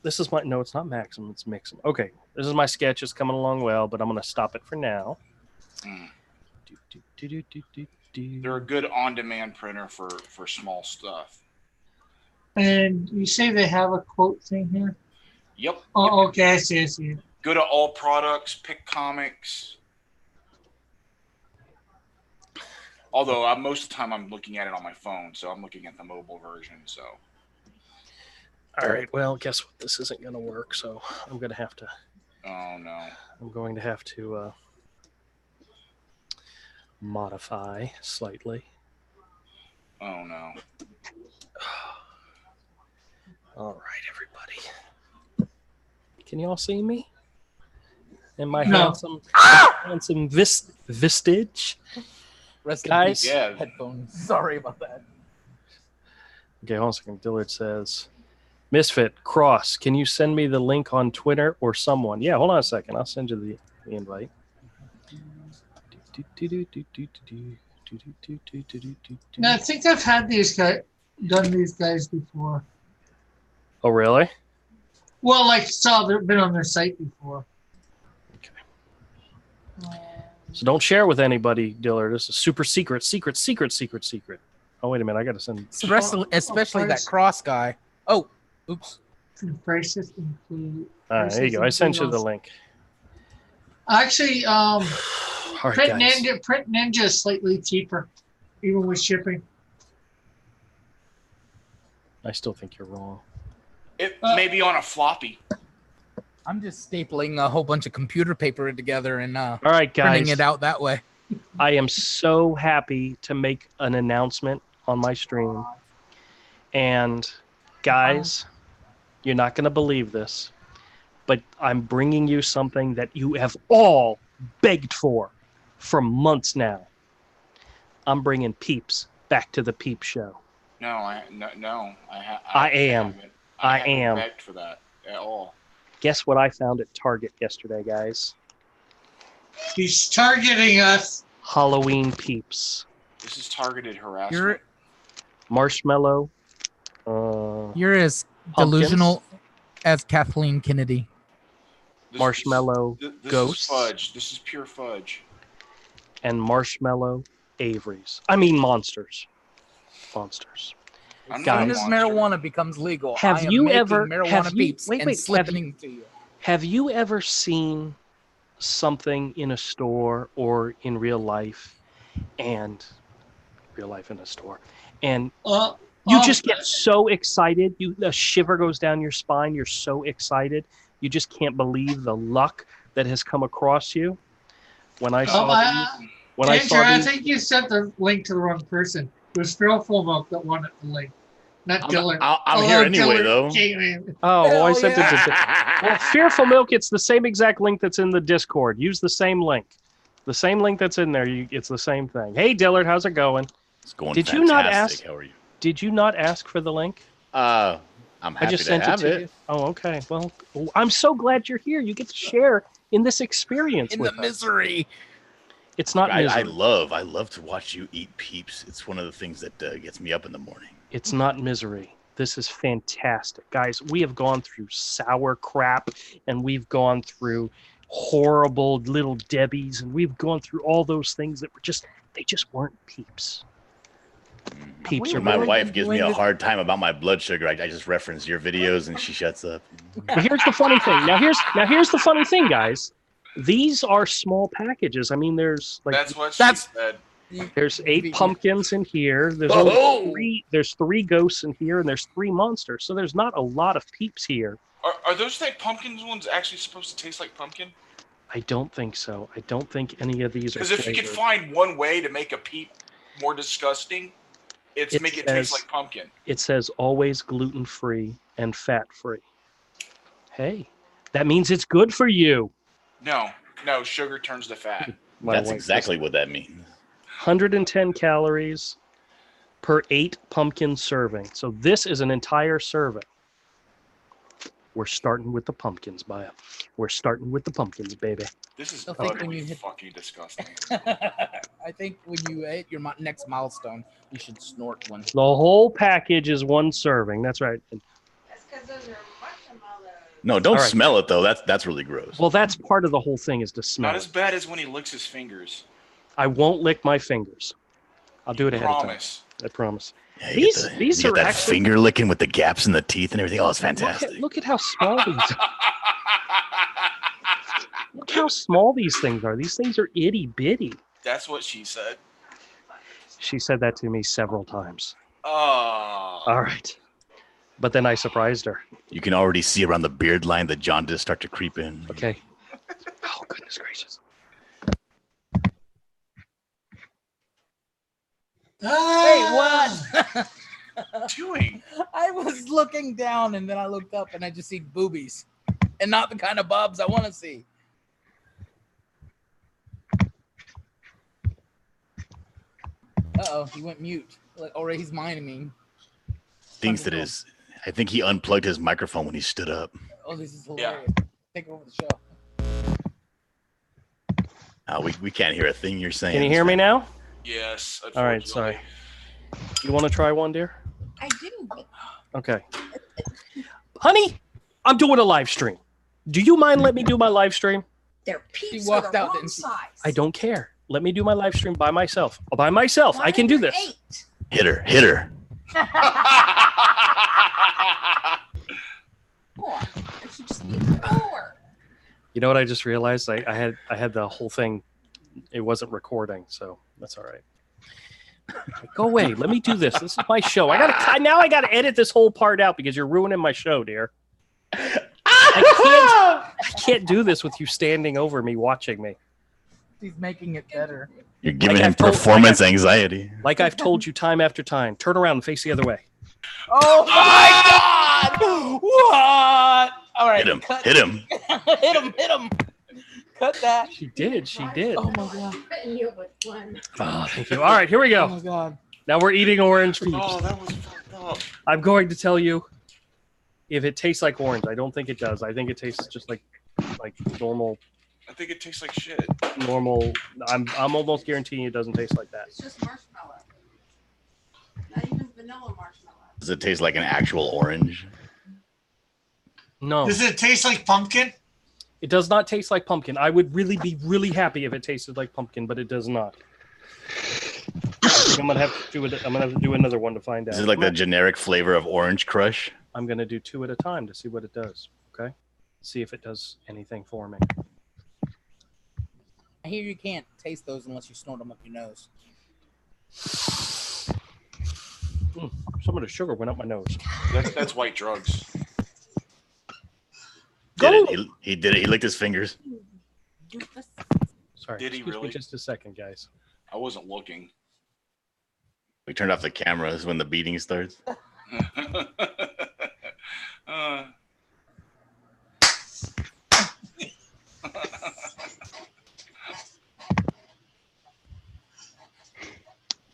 this is my no. It's not Maxim. It's Mixum. Okay, this is my sketch. It's coming along well, but I'm going to stop it for now. They're a good on-demand printer for small stuff. And you say they have a quote thing here? Yep. Oh, yep. Okay, I see. Go to all products, pick comics. Although most of the time I'm looking at it on my phone, so I'm looking at the mobile version. So. All right. Well, guess what? This isn't going to work, so I'm going to have to. Oh no. I'm going to have to modify slightly. Oh no. All right, everybody. Can you all see me? And my handsome vistage? Guys? Yeah. Headphones. Sorry about that. Okay, hold on a second. Dillard says, Misfit, Cross, can you send me the link on Twitter or someone? Yeah, hold on a second. I'll send you the invite. No, I think I've had done these guys before. Oh, really? Well, they've been on their site before. Okay. So don't share with anybody, Dillard. This is super secret. Oh, wait a minute. I got to send. Especially that Cross guy. Oh, oops. Prices include. All right, there you go. I sent you the link. Actually, Print guys. Ninja is slightly cheaper, even with shipping. I still think you're wrong. It may be on a floppy. I'm just stapling a whole bunch of computer paper together and all right, guys, printing it out that way. I am so happy to make an announcement on my stream. And guys, you're not going to believe this, but I'm bringing you something that you have all begged for months now. I'm bringing Peeps back to the Peep Show. No, I am. I haven't begged for that at all. Guess what I found at Target yesterday, guys? He's targeting us. Halloween Peeps. This is targeted harassment. Marshmallow. You're as delusional as Kathleen Kennedy. Marshmallow Ghosts. This is pure fudge. And Marshmallow Averys. I mean monsters. As soon as marijuana becomes legal, have you ever seen something in a store or in real life in a store, and you just get so excited, a shiver goes down your spine, you're so excited, you just can't believe the luck that has come across you? When I saw I think you sent the link to the wrong person. It was Phil Fullmilk that wanted the link. Not Dillard. I'm here anyway, though. I sent it to. Well, Fearful Milk. It's the same exact link that's in the Discord. Use the same link. The same link that's in there. It's the same thing. Hey, Dillard, how's it going? It's going. Did fantastic. you not ask? How are you? Did you not ask for the link? I'm happy I just to sent have it to it. you. Oh, okay. Well, I'm so glad you're here. You get to share in this experience in with the us. misery. It's not misery. I love to watch you eat Peeps. It's one of the things that gets me up in the morning. It's not misery. This is fantastic. Guys, we have gone through sour crap, and we've gone through horrible Little Debbies, and we've gone through all those things that were they just weren't Peeps. Peeps are My better. wife gives me a hard time about my blood sugar. I just reference your videos and she shuts up. But here's the funny thing. Now here's the funny thing, guys. These are small packages. I mean, there's like That's what she said. there's 8 pumpkins in here. There's there's 3 ghosts in here, and there's 3 monsters. So there's not a lot of Peeps here. Are those like pumpkins ones actually supposed to taste like pumpkin? I don't think so. I don't think any of these are. Because if you could find one way to make a Peep more disgusting, it's make it taste like pumpkin. It says always gluten-free and fat-free. Hey, that means it's good for you. No, sugar turns to fat. That's exactly what that means. 110 calories per 8 pumpkin serving. So this is an entire serving. We're starting with the pumpkins, Baya. We're starting with the pumpkins, baby. This is utterly fucking disgusting. I think when you hit your next milestone, you should snort one. The whole package is 1 serving. That's right. That's because those are marshmallows. No, don't smell it though. That's really gross. Well, that's part of the whole thing is to smell. Not as bad as when he licks his fingers. I won't lick my fingers. I'll do it ahead of time. I promise. Yeah, these you are get that actually finger licking with the gaps in the teeth and everything. Oh, it's fantastic. Look at how small these are. Look how small these things are. These things are itty bitty. That's what she said. She said that to me several times. Oh. All right. But then I surprised her. You can already see around the beard line the jaundice start to creep in. Okay. Oh, goodness gracious. Wait, what? Doing? I was looking down and then I looked up and I just see boobies, and not the kind of bobs I want to see. Uh-oh, he went mute. Or he's minding me. Thinks it is. I think he unplugged his microphone when he stood up. Oh, this is hilarious. Take over the show. We can't hear a thing you're saying. Can you hear me now? Yes. All right, sorry. You want to try one, dear? I do. Okay. Honey, I'm doing a live stream. Do you mind letting me do my live stream? They're Peeps She walked for the out, wrong didn't she? size. I don't care. Let me do my live stream by myself. By myself. I can do this. 8. Hit her. Boy, she just needs 4. You know what I just realized? I had the whole thing. It wasn't recording, so that's all right. Go away. Let me do this. This is my show. I gotta edit this whole part out because you're ruining my show, dear. I can't do this with you standing over me watching me. He's making it better. You're giving him performance anxiety. Like I've told you time after time. Turn around and face the other way. Oh my God! What? All right. Hit him. Hit him. Cut that. She did. Oh my God. You with one. Oh, thank you. All right, here we go. Oh my God. Now we're eating orange Peeps. Oh, that was fucked up. I'm going to tell you if it tastes like orange. I don't think it does. I think it tastes just like normal. I think it tastes like shit. Normal. I'm almost guaranteeing it doesn't taste like that. It's just marshmallow. Not even vanilla marshmallow. Does it taste like an actual orange? No. Does it taste like pumpkin? It does not taste like pumpkin. I would really be really happy if it tasted like pumpkin, but it does not. I think I'm gonna have to do another one to find out. Is it like the generic flavor of Orange Crush? I'm gonna do 2 at a time to see what it does. Okay, see if it does anything for me. I hear you can't taste those unless you snort them up your nose. Some of the sugar went up my nose. That's white drugs. He did it. He licked his fingers. Sorry. Did he Excuse really? me just a second, guys. I wasn't looking. We turned off the cameras when the beating starts.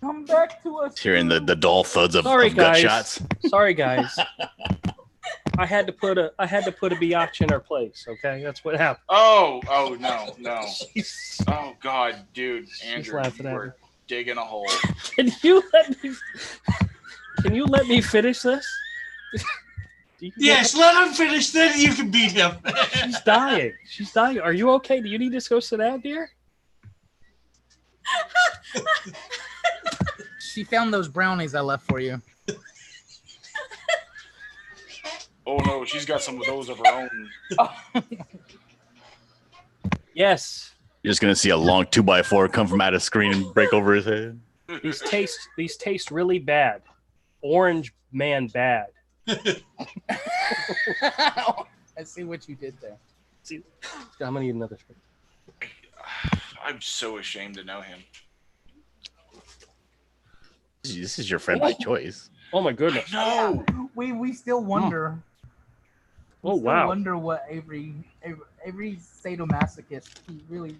Come back to us. Hearing the dull thuds of Sorry, gut guys. shots. Sorry, guys. I had to put a biatch in her place. Okay, that's what happened. Oh no. Oh God, dude, Andrew, laughing you at were me. digging a hole. Can you let me finish this? Yes, let him finish. Then you can beat him. She's dying. She's dying. Are you okay? Do you need to go sit down, dear? She found those brownies I left for you. Oh no, she's got some of those of her own. Yes. You're just gonna see a long 2x4 come from out of screen and break over his head. These taste really bad. Orange man bad. I see what you did there. See, I'm gonna eat another script. I'm so ashamed to know him. This is your friend by choice. Oh my goodness. No. We still wonder. Oh Still wow. wonder what Avery sadomasochist. He really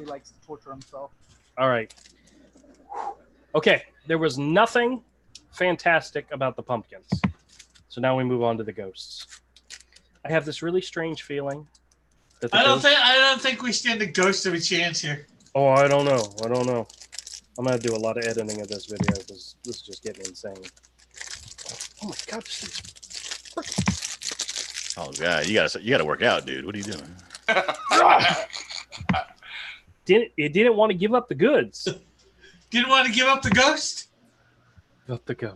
likes to torture himself. All right. Okay. There was nothing fantastic about the pumpkins. So now we move on to the ghosts. I have this really strange feeling that the I don't think we stand a ghost of a chance here. Oh, I don't know. I'm gonna do a lot of editing of this video because this is just getting insane. Oh my god, this thing's... Oh god, you gotta work out, dude. What are you doing? It didn't want to give up the goods. Didn't want to give up the ghost? Give up the ghost.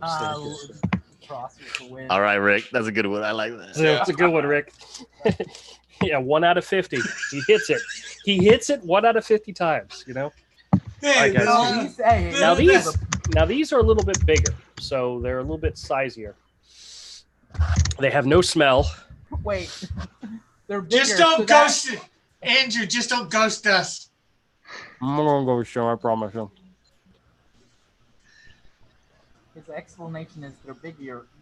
Cross with the win. All right, Rick, that's a good one. I like that. That's a good one, Rick. Yeah, 1 out of 50. He hits it. He hits it 1 out of 50 times. You know. Hey, Now these are a little bit bigger, so they're a little bit sizier. They have no smell. Wait, they're bigger. Just don't ghost it, Andrew. Just don't ghost us. I'm gonna go show. I promise you. His explanation is they're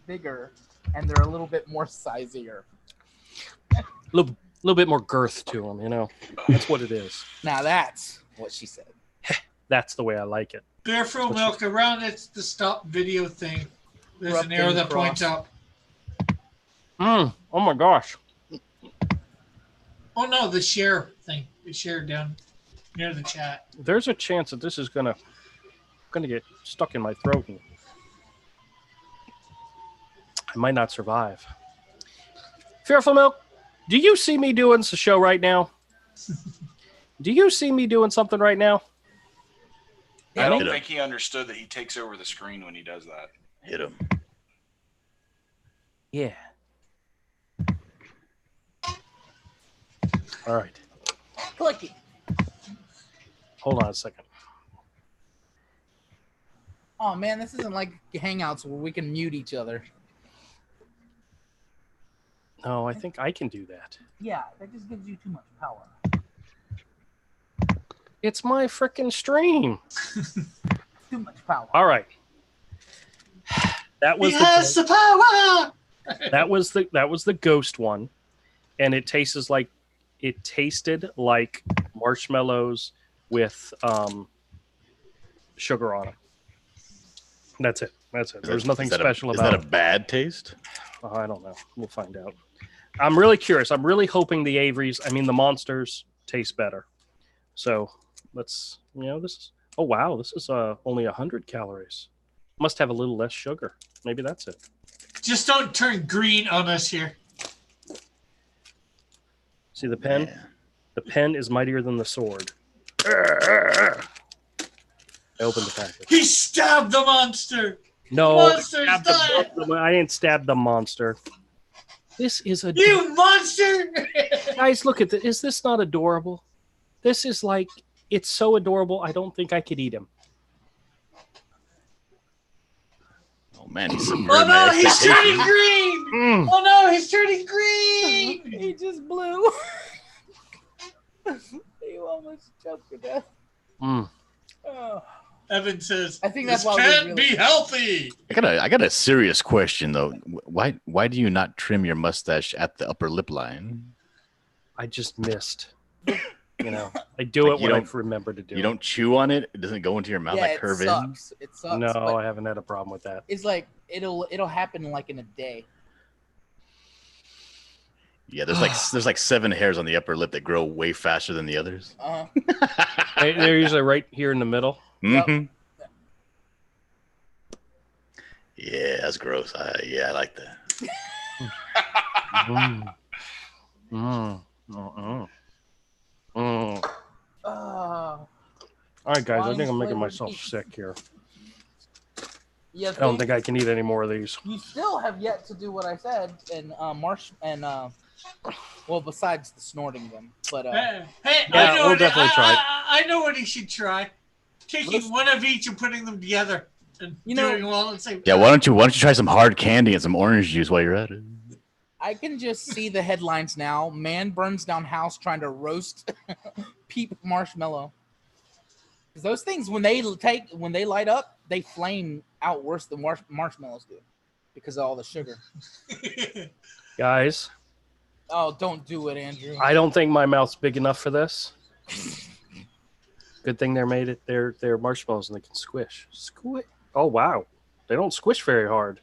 bigger, and they're a little bit more sizier. Little bit more girth to them, you know. That's what it is. Now that's what she said. That's the way I like it. Barefoot milk around it's the stop video thing. There's an arrow that points up. Oh my gosh. Oh no, the share thing. The share down near the chat. There's a chance that this is gonna get stuck in my throat. And I might not survive. Fearful Milk, do you see me doing the show right now? Do you see me doing something right now? I don't think he understood that he takes over the screen when he does that. Hit him. Yeah. All right. Clicky. Hold on a second. Oh man, this isn't like Hangouts where we can mute each other. No, I think I can do that. Yeah, that just gives you too much power. It's my frickin' stream. Too much power. All right. That was the power. that was the ghost one, and it tasted like marshmallows with sugar on it. That's it. There's nothing special about it. Is that a bad taste? I don't know. We'll find out. I'm really curious. I'm really hoping the monsters taste better. So let's, oh wow, this is only 100 calories. Must have a little less sugar. Maybe that's it. Just don't turn green on us here. See the pen? Yeah. The pen is mightier than the sword. I opened the package. He stabbed the monster. No, Monster's dying. I didn't stab the monster. This is a You monster! guys. Look at this. Is this not adorable? This is like, it's so adorable. I don't think I could eat him. Oh man, he's subverting Oh my no, he's expectations. turning green! Mm. Oh no, he's turning green! He just blew. He almost choked to death. Mm. Oh. Evan says, I think that's this why we can't really- be healthy. I got a serious question though. Why do you not trim your mustache at the upper lip line? I just missed. I do Like it you when I don't- remember to do You it. don't chew on it? It doesn't go into your mouth like it curve sucks. It sucks. No, but I haven't had a problem with that. it's like it'll happen like in a day. in? Yeah, there's like 7 hairs on the upper lip that grow way faster than the others. They're usually right here in the middle. Mm-hmm. Yeah, that's gross. I like that. Mm. Mm. Mm. Mm. All right, guys. I think I'm making Lime-flavored myself peeps. sick here. Yeah, I don't think I can eat any more of these. You still have yet to do what I said, and well, besides the snorting them, but Hey, Yeah, I know we'll what definitely try it. I know what he should try. Taking one of each and putting them together and doing them all at the same time. Yeah, why don't you try some hard candy and some orange juice while you're at it? I can just see the headlines now. Man burns down house trying to roast peep marshmallow. Because those things, when they light up, they flame out worse than marshmallows do because of all the sugar. Guys, Oh, don't do it, Andrew. I don't think my mouth's big enough for this. Good thing they're made it. They're marshmallows and they can squish. Squish. Oh wow, they don't squish very hard.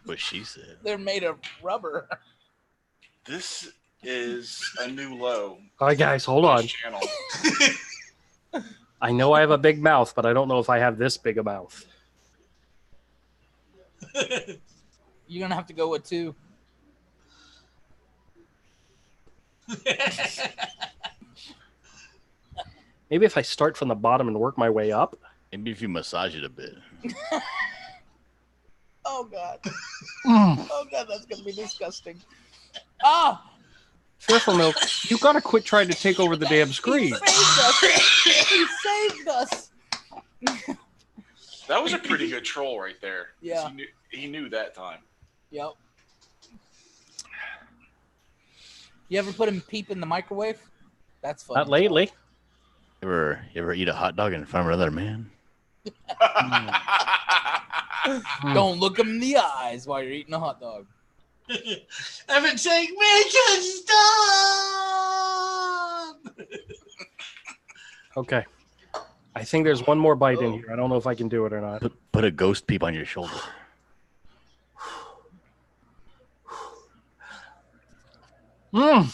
What she said. They're made of rubber. This is a new low. All right, guys, hold on on. this channel. I know I have a big mouth, but I don't know if I have this big a mouth. You're gonna have to go with 2. Maybe if I start from the bottom and work my way up. Maybe if you massage it a bit. Oh god. Oh god, that's gonna be disgusting. Ah! Fearful Milk, you gotta quit trying to take over the damn screen. He saved us. That was a pretty good troll right there. Yeah. He knew that time. Yep. You ever put him peep in the microwave? That's fun. Not lately. You ever eat a hot dog in front of another man? Don't look him in the eyes while you're eating a hot dog. I've been saying, make it stop! Okay. I think there's one more bite in here. I don't know if I can do it or not. Put a ghost peep on your shoulder. Mmm.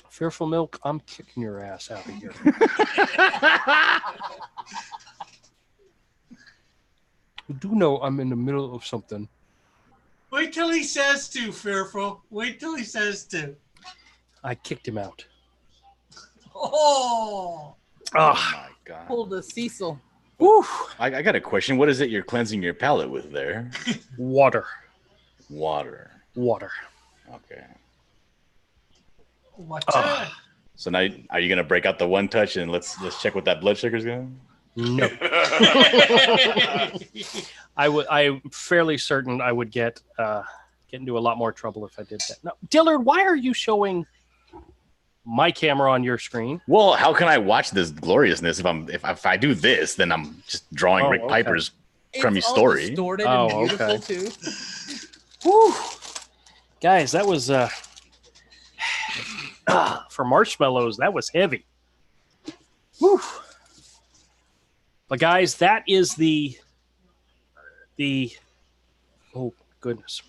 Fearful Milk, I'm kicking your ass out of here. You do know I'm in the middle of something. Wait till he says to, Fearful. Wait till he says to. I kicked him out. Oh! Oh my god. Pulled a Cecil. Woo! I got a question. What is it you're cleansing your palate with there? Water. Water. Water. Okay. What? So now, are you gonna break out the one touch and let's check what that blood sugar's going? No. I'm fairly certain I would get into a lot more trouble if I did that. No, Dillard, why are you showing my camera on your screen? Well, how can I watch this gloriousness if I do this? Then I'm just drawing Rick Piper's crummy story. Distorted and beautiful too. Whew. Guys, that was for marshmallows. That was heavy. Whew. But guys, that is the oh goodness.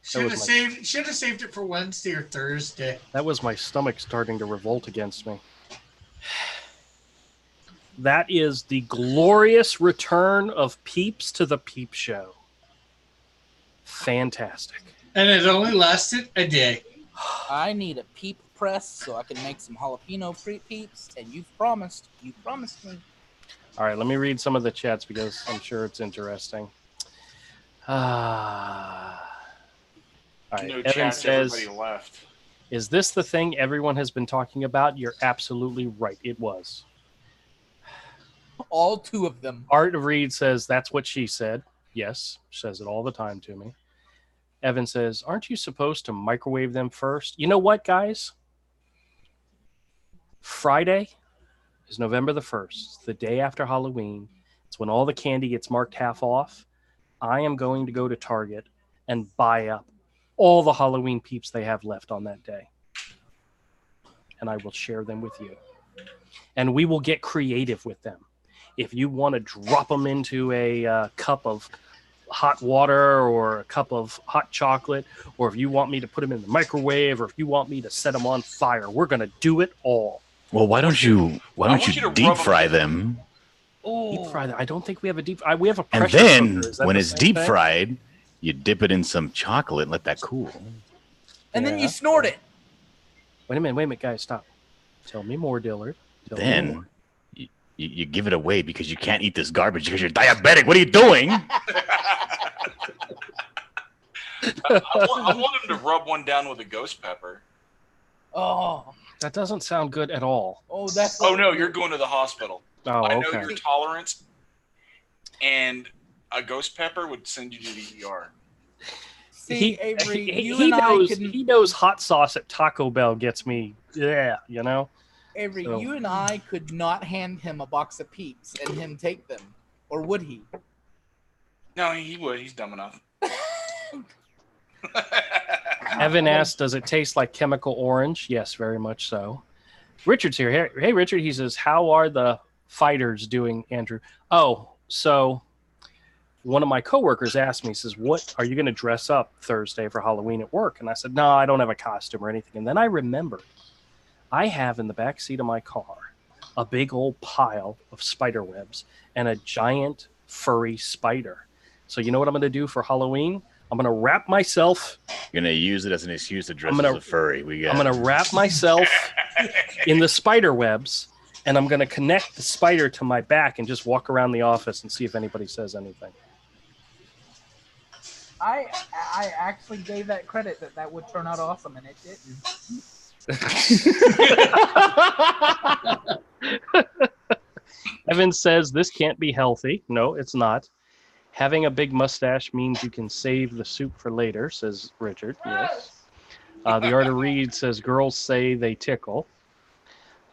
Should have saved it for Wednesday or Thursday. That was my stomach starting to revolt against me. That is the glorious return of Peeps to the Peep Show. Fantastic. And it only lasted a day. I need a peep press so I can make some jalapeno peeps, and you promised me. All right, let me read some of the chats because I'm sure it's interesting. All right, No Evan chats, says, everybody left. is this the thing everyone has been talking about? You're absolutely right. It was. All 2 of them. Art of Reed says, that's what she said. Yes, says it all the time to me. Evan says, aren't you supposed to microwave them first? You know what, guys? Friday is November the 1st, the day after Halloween. It's when all the candy gets marked half off. I am going to go to Target and buy up all the Halloween Peeps they have left on that day. And I will share them with you. And we will get creative with them. If you want to drop them into a cup of hot water or a cup of hot chocolate, or if you want me to put them in the microwave, or if you want me to set them on fire, we're going to do it all. Well, why don't you want you to deep rub fry 'em. them? Deep fry. I don't think we have a deep. We have a And pressure then cooker. Is that when the it's same deep thing? fried, you dip it in some chocolate and let that cool. And then Yeah. you snort it. Wait a minute, guys, stop. Tell me more, Dillard. Tell me Then more. you give it away because you can't eat this garbage because you're diabetic. What are you doing? I want him to rub one down with a ghost pepper. Oh, That doesn't sound good at all. that's. Oh no, you're going to the hospital. Oh, I know okay. your tolerance, and a ghost pepper would send you to the ER. See, Avery, you he and knows I can. he knows hot sauce at Taco Bell gets me. Yeah, you know. Avery, So- you and I could not hand him a box of Peeps and him take them, or would he? No, he would. He's dumb enough. Evan asked, "Does it taste like chemical orange?" Yes, very much so. Richard's here. Hey, Richard. He says, "How are the fighters doing, Andrew?" Oh, so one of my coworkers asked me, he says, "What are you going to dress up Thursday for Halloween at work?" And I said, "No, I don't have a costume or anything." And then I remembered I have in the back seat of my car a big old pile of spider webs and a giant furry spider. So you know what I'm going to do for Halloween? I'm going to wrap myself. You're gonna use it as an excuse to dress I'm gonna- as a furry. I'm going to wrap myself in the spider webs, and I'm going to connect the spider to my back and just walk around the office and see if anybody says anything. I actually gave that credit that would turn out awesome, and it didn't. Evan says this can't be healthy. No, it's not. Having a big mustache means you can save the soup for later, says Richard. Yes. The Art of Reed says girls say they tickle.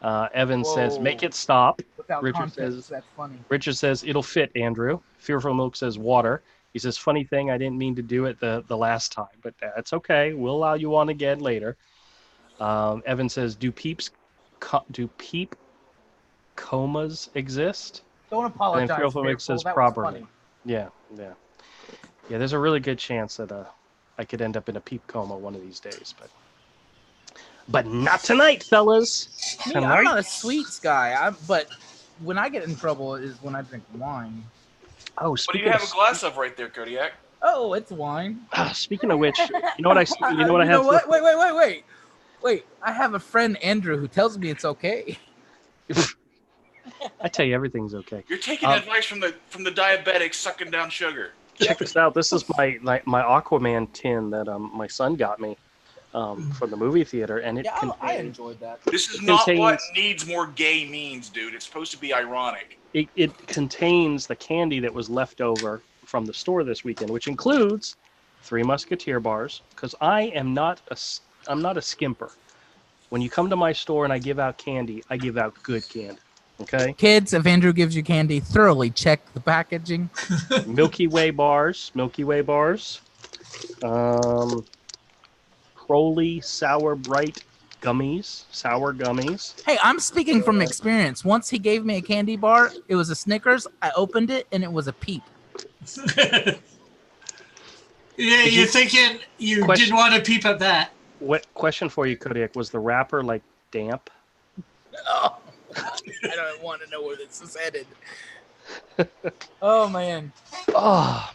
Evan says make it stop. Without Richard context, says- that's funny. Richard says it'll fit, Andrew. Fearful Milk says water. He says funny thing, I didn't mean to do it the last time, but that's okay. We'll allow you on again later. Evan says do peep comas exist? Don't apologize. Fearful Milk says that was properly. funny. Yeah. There's a really good chance that I could end up in a peep coma one of these days, but not tonight, fellas. Me, Tonight? I'm not a sweets guy, but when I get in trouble is when I drink wine. Oh, What do speaking you have of, a glass of right there, Kodiak? Oh, it's wine. speaking of which, you know what I have? What? Wait. I have a friend, Andrew, who tells me it's okay. I tell you, everything's okay. You're taking advice from the diabetics sucking down sugar. Check this out. This is my Aquaman tin that my son got me from the movie theater, and it Yeah, I contains, enjoyed that. This is not what contains- needs more gay means, dude. It's supposed to be ironic. it contains the candy that was left over from the store this weekend, which includes 3 Musketeer bars. Because I'm not a skimper. When you come to my store and I give out candy, I give out good candy. Okay. Kids, if Andrew gives you candy, thoroughly check the packaging. Milky Way bars. Crowley Sour Bright sour gummies. Hey, I'm speaking from experience. Once he gave me a candy bar, it was a Snickers. I opened it, and it was a Peep. Yeah, you're thinking you Question- didn't want to peep at that. What question for you, Kodiak? Was the wrapper like damp? Oh, I don't want to know where this is headed. Oh, man. Oh.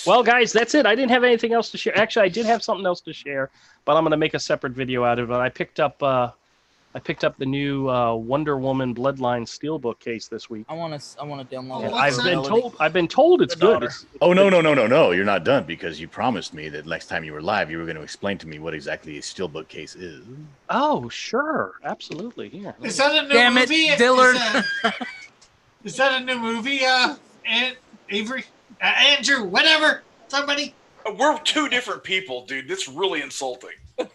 Well, guys, that's it. I didn't have anything else to share. Actually, I did have something else to share, but I'm going to make a separate video out of it. I picked up the new Wonder Woman Bloodline Steelbook case this week. I want to download And it. I've been told it's The good. daughter. It's No. You're not done because you promised me that next time you were live, you were going to explain to me what exactly a steelbook case is. Oh, sure, absolutely. Here, Is that a new Damn it, movie? Dillard. Is that a new movie, Avery? Andrew, whatever. Somebody. We're 2 different people, dude. That's really insulting. And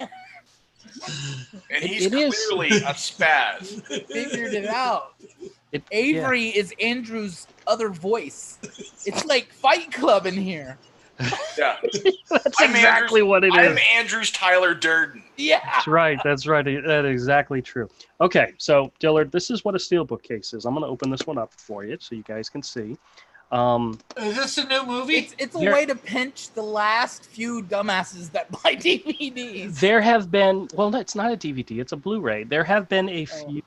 he's It is. clearly a spaz. Figured it out. It- Avery is Andrew's other voice. It's like Fight Club in here. Yeah. That's I'm exactly Andrew's- what it I'm is. Andrew's Tyler Durden. Yeah. That's right. That's right. That is exactly true. Okay, so Dillard, this is what a steelbook case is. I'm going to open this one up for you so you guys can see. Is this a new movie? It's a way to pinch the last few dumbasses that buy DVDs. There have been, well, it's not a DVD, it's a Blu-ray. There have been a few.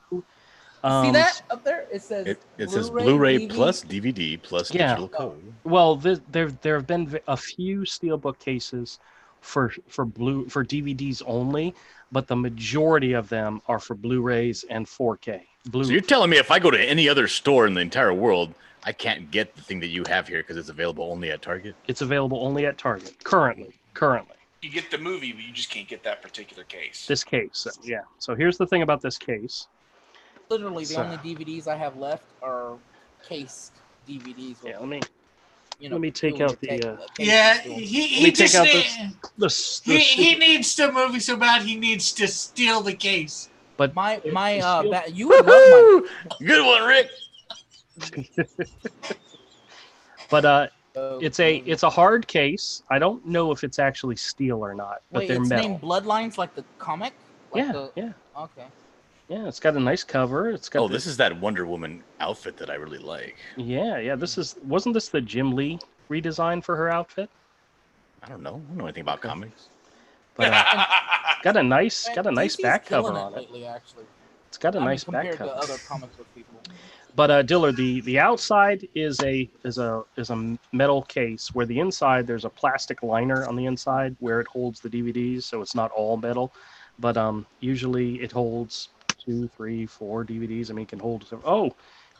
See that up there? It says it says Blu-ray plus DVD plus digital code. Well, there have been a few Steelbook cases for DVDs only, but the majority of them are for Blu-rays and 4K. So you're telling me if I go to any other store in the entire world, I can't get the thing that you have here because it's available only at Target? It's available only at Target currently. You get the movie, but you just can't get that particular case. This case, so, yeah. So here's the thing about this case. Literally, the only DVDs I have left are cased DVDs. Yeah, let me take out the. Yeah, he just he needs the movie so bad he needs to steal the case. But you would love my good one, Rick. But it's a hard case. I don't know if it's actually steel or not, but wait, they're it's metal. named Bloodlines, like the comic. Like yeah. Okay. Yeah, it's got a nice cover. It's got. This is that Wonder Woman outfit that I really like. Yeah. Wasn't this the Jim Lee redesign for her outfit? I don't know anything about comics. But got a nice back cover on it. Lately, actually. It's got a nice back cover. Compared to other comic book people. But Dillard, the outside is a metal case where the inside there's a plastic liner on the inside where it holds the DVDs, so it's not all metal. But usually it holds 2, 3, 4 DVDs. I mean, it can hold.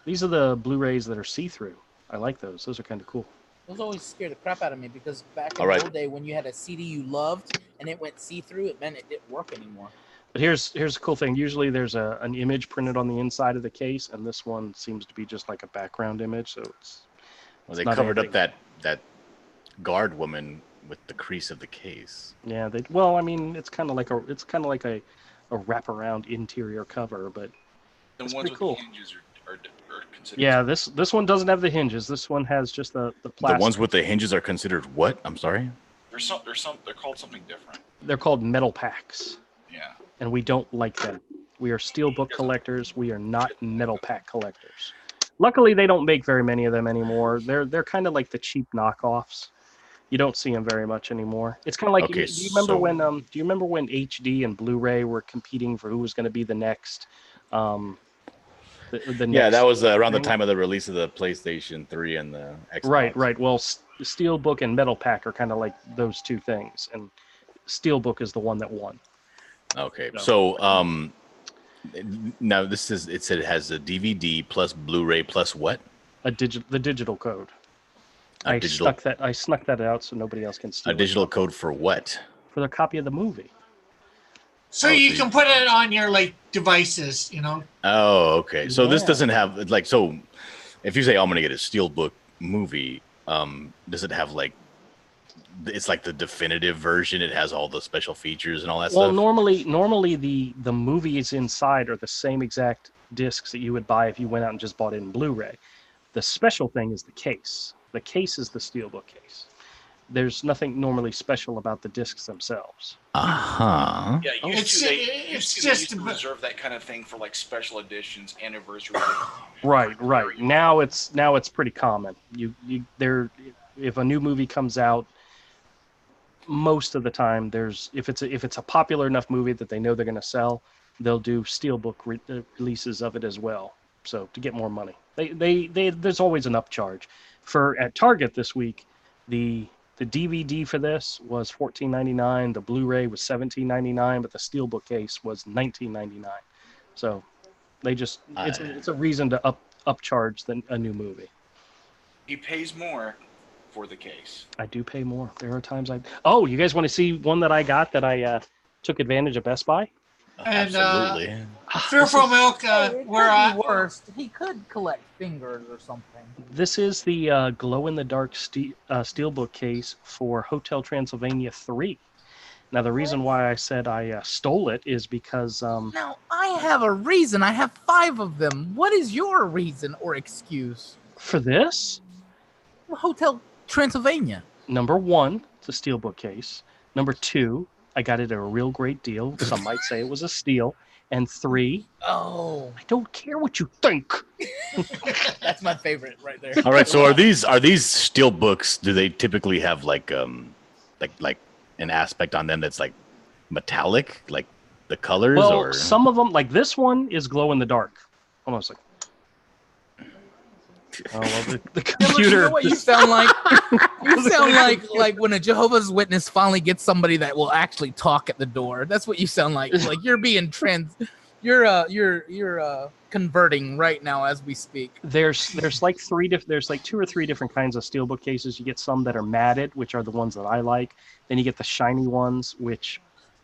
These are the Blu-rays that are see-through. I like those. Those are kind of cool. Those always scared the crap out of me because back in the old day when you had a CD you loved and it went see-through, it meant it didn't work anymore. But here's the cool thing. Usually there's an image printed on the inside of the case, and this one seems to be just like a background image. So they covered up that guard woman with the crease of the case. Yeah. It's kind of like a wraparound interior cover, but the it's ones pretty with cool. The hinges are considered. Yeah. This one doesn't have the hinges. This one has just the plastic. The ones with the hinges are considered what? I'm sorry. They're called something different. They're called metal packs. Yeah. And we don't like them. We are steelbook collectors. We are not metal pack collectors. Luckily, they don't make very many of them anymore. They're kind of like the cheap knockoffs. You don't see them very much anymore. It's kind of like do you remember when HD and Blu-ray were competing for who was going to be the next? Yeah, that was around the time of the release of the PlayStation 3 and the Xbox. Right. Well, steelbook and metal pack are kind of like those two things, and steelbook is the one that won. Okay, so now it said it has a DVD plus Blu-ray plus what? The digital code. I snuck that out so nobody else can steal it. A digital code for what? For the copy of the movie. So you can put it on your devices, Oh, okay. So this doesn't have so if you say I'm gonna get a steelbook movie, does it have it's like the definitive version? It has all the special features and all that stuff. Well, normally the movies inside are the same exact discs that you would buy if you went out and just bought it in Blu-ray. The special thing is the case. The case is the steelbook case. There's nothing normally special about the discs themselves. Uh-huh. Yeah, it's just to reserve that kind of thing for special editions, anniversary. Right. Now it's pretty common. If a new movie comes out, most of the time if it's a popular enough movie that they know they're going to sell, they'll do steelbook releases of it as well. So to get more money, there's always an upcharge. At Target this week, the DVD for this was $14.99. The Blu-ray was $17.99, but the steelbook case was $19.99. So it's a reason to upcharge a new movie. He pays more for the case. I do pay more. There are times you guys want to see one that I got that I took advantage of Best Buy? And absolutely. Fearful Milk, worst. He could collect fingers or something. This is the glow-in-the-dark steelbook case for Hotel Transylvania 3. Now, the reason why I said I stole it is because... Now, I have a reason. I have 5 of them. What is your reason or excuse? For this? Hotel Transylvania. Number 1, it's a steelbook case. Number 2, I got it at a real great deal. Some might say it was a steal. And 3, Oh, I don't care what you think. that's my favorite right there. All right. So are these steel books? Do they typically have like an aspect on them that's like metallic, like the colors, Well, or some of them, like this one, is glow in the dark. Almost like. Oh well, the computer. You know what you sound like? You sound like when a Jehovah's Witness finally gets somebody that will actually talk at the door. That's what you sound like. Like you're being you're converting right now as we speak. There's like there's like 2 or 3 different kinds of steelbook cases. You get some that are matted, which are the ones that I like. Then you get the shiny ones, which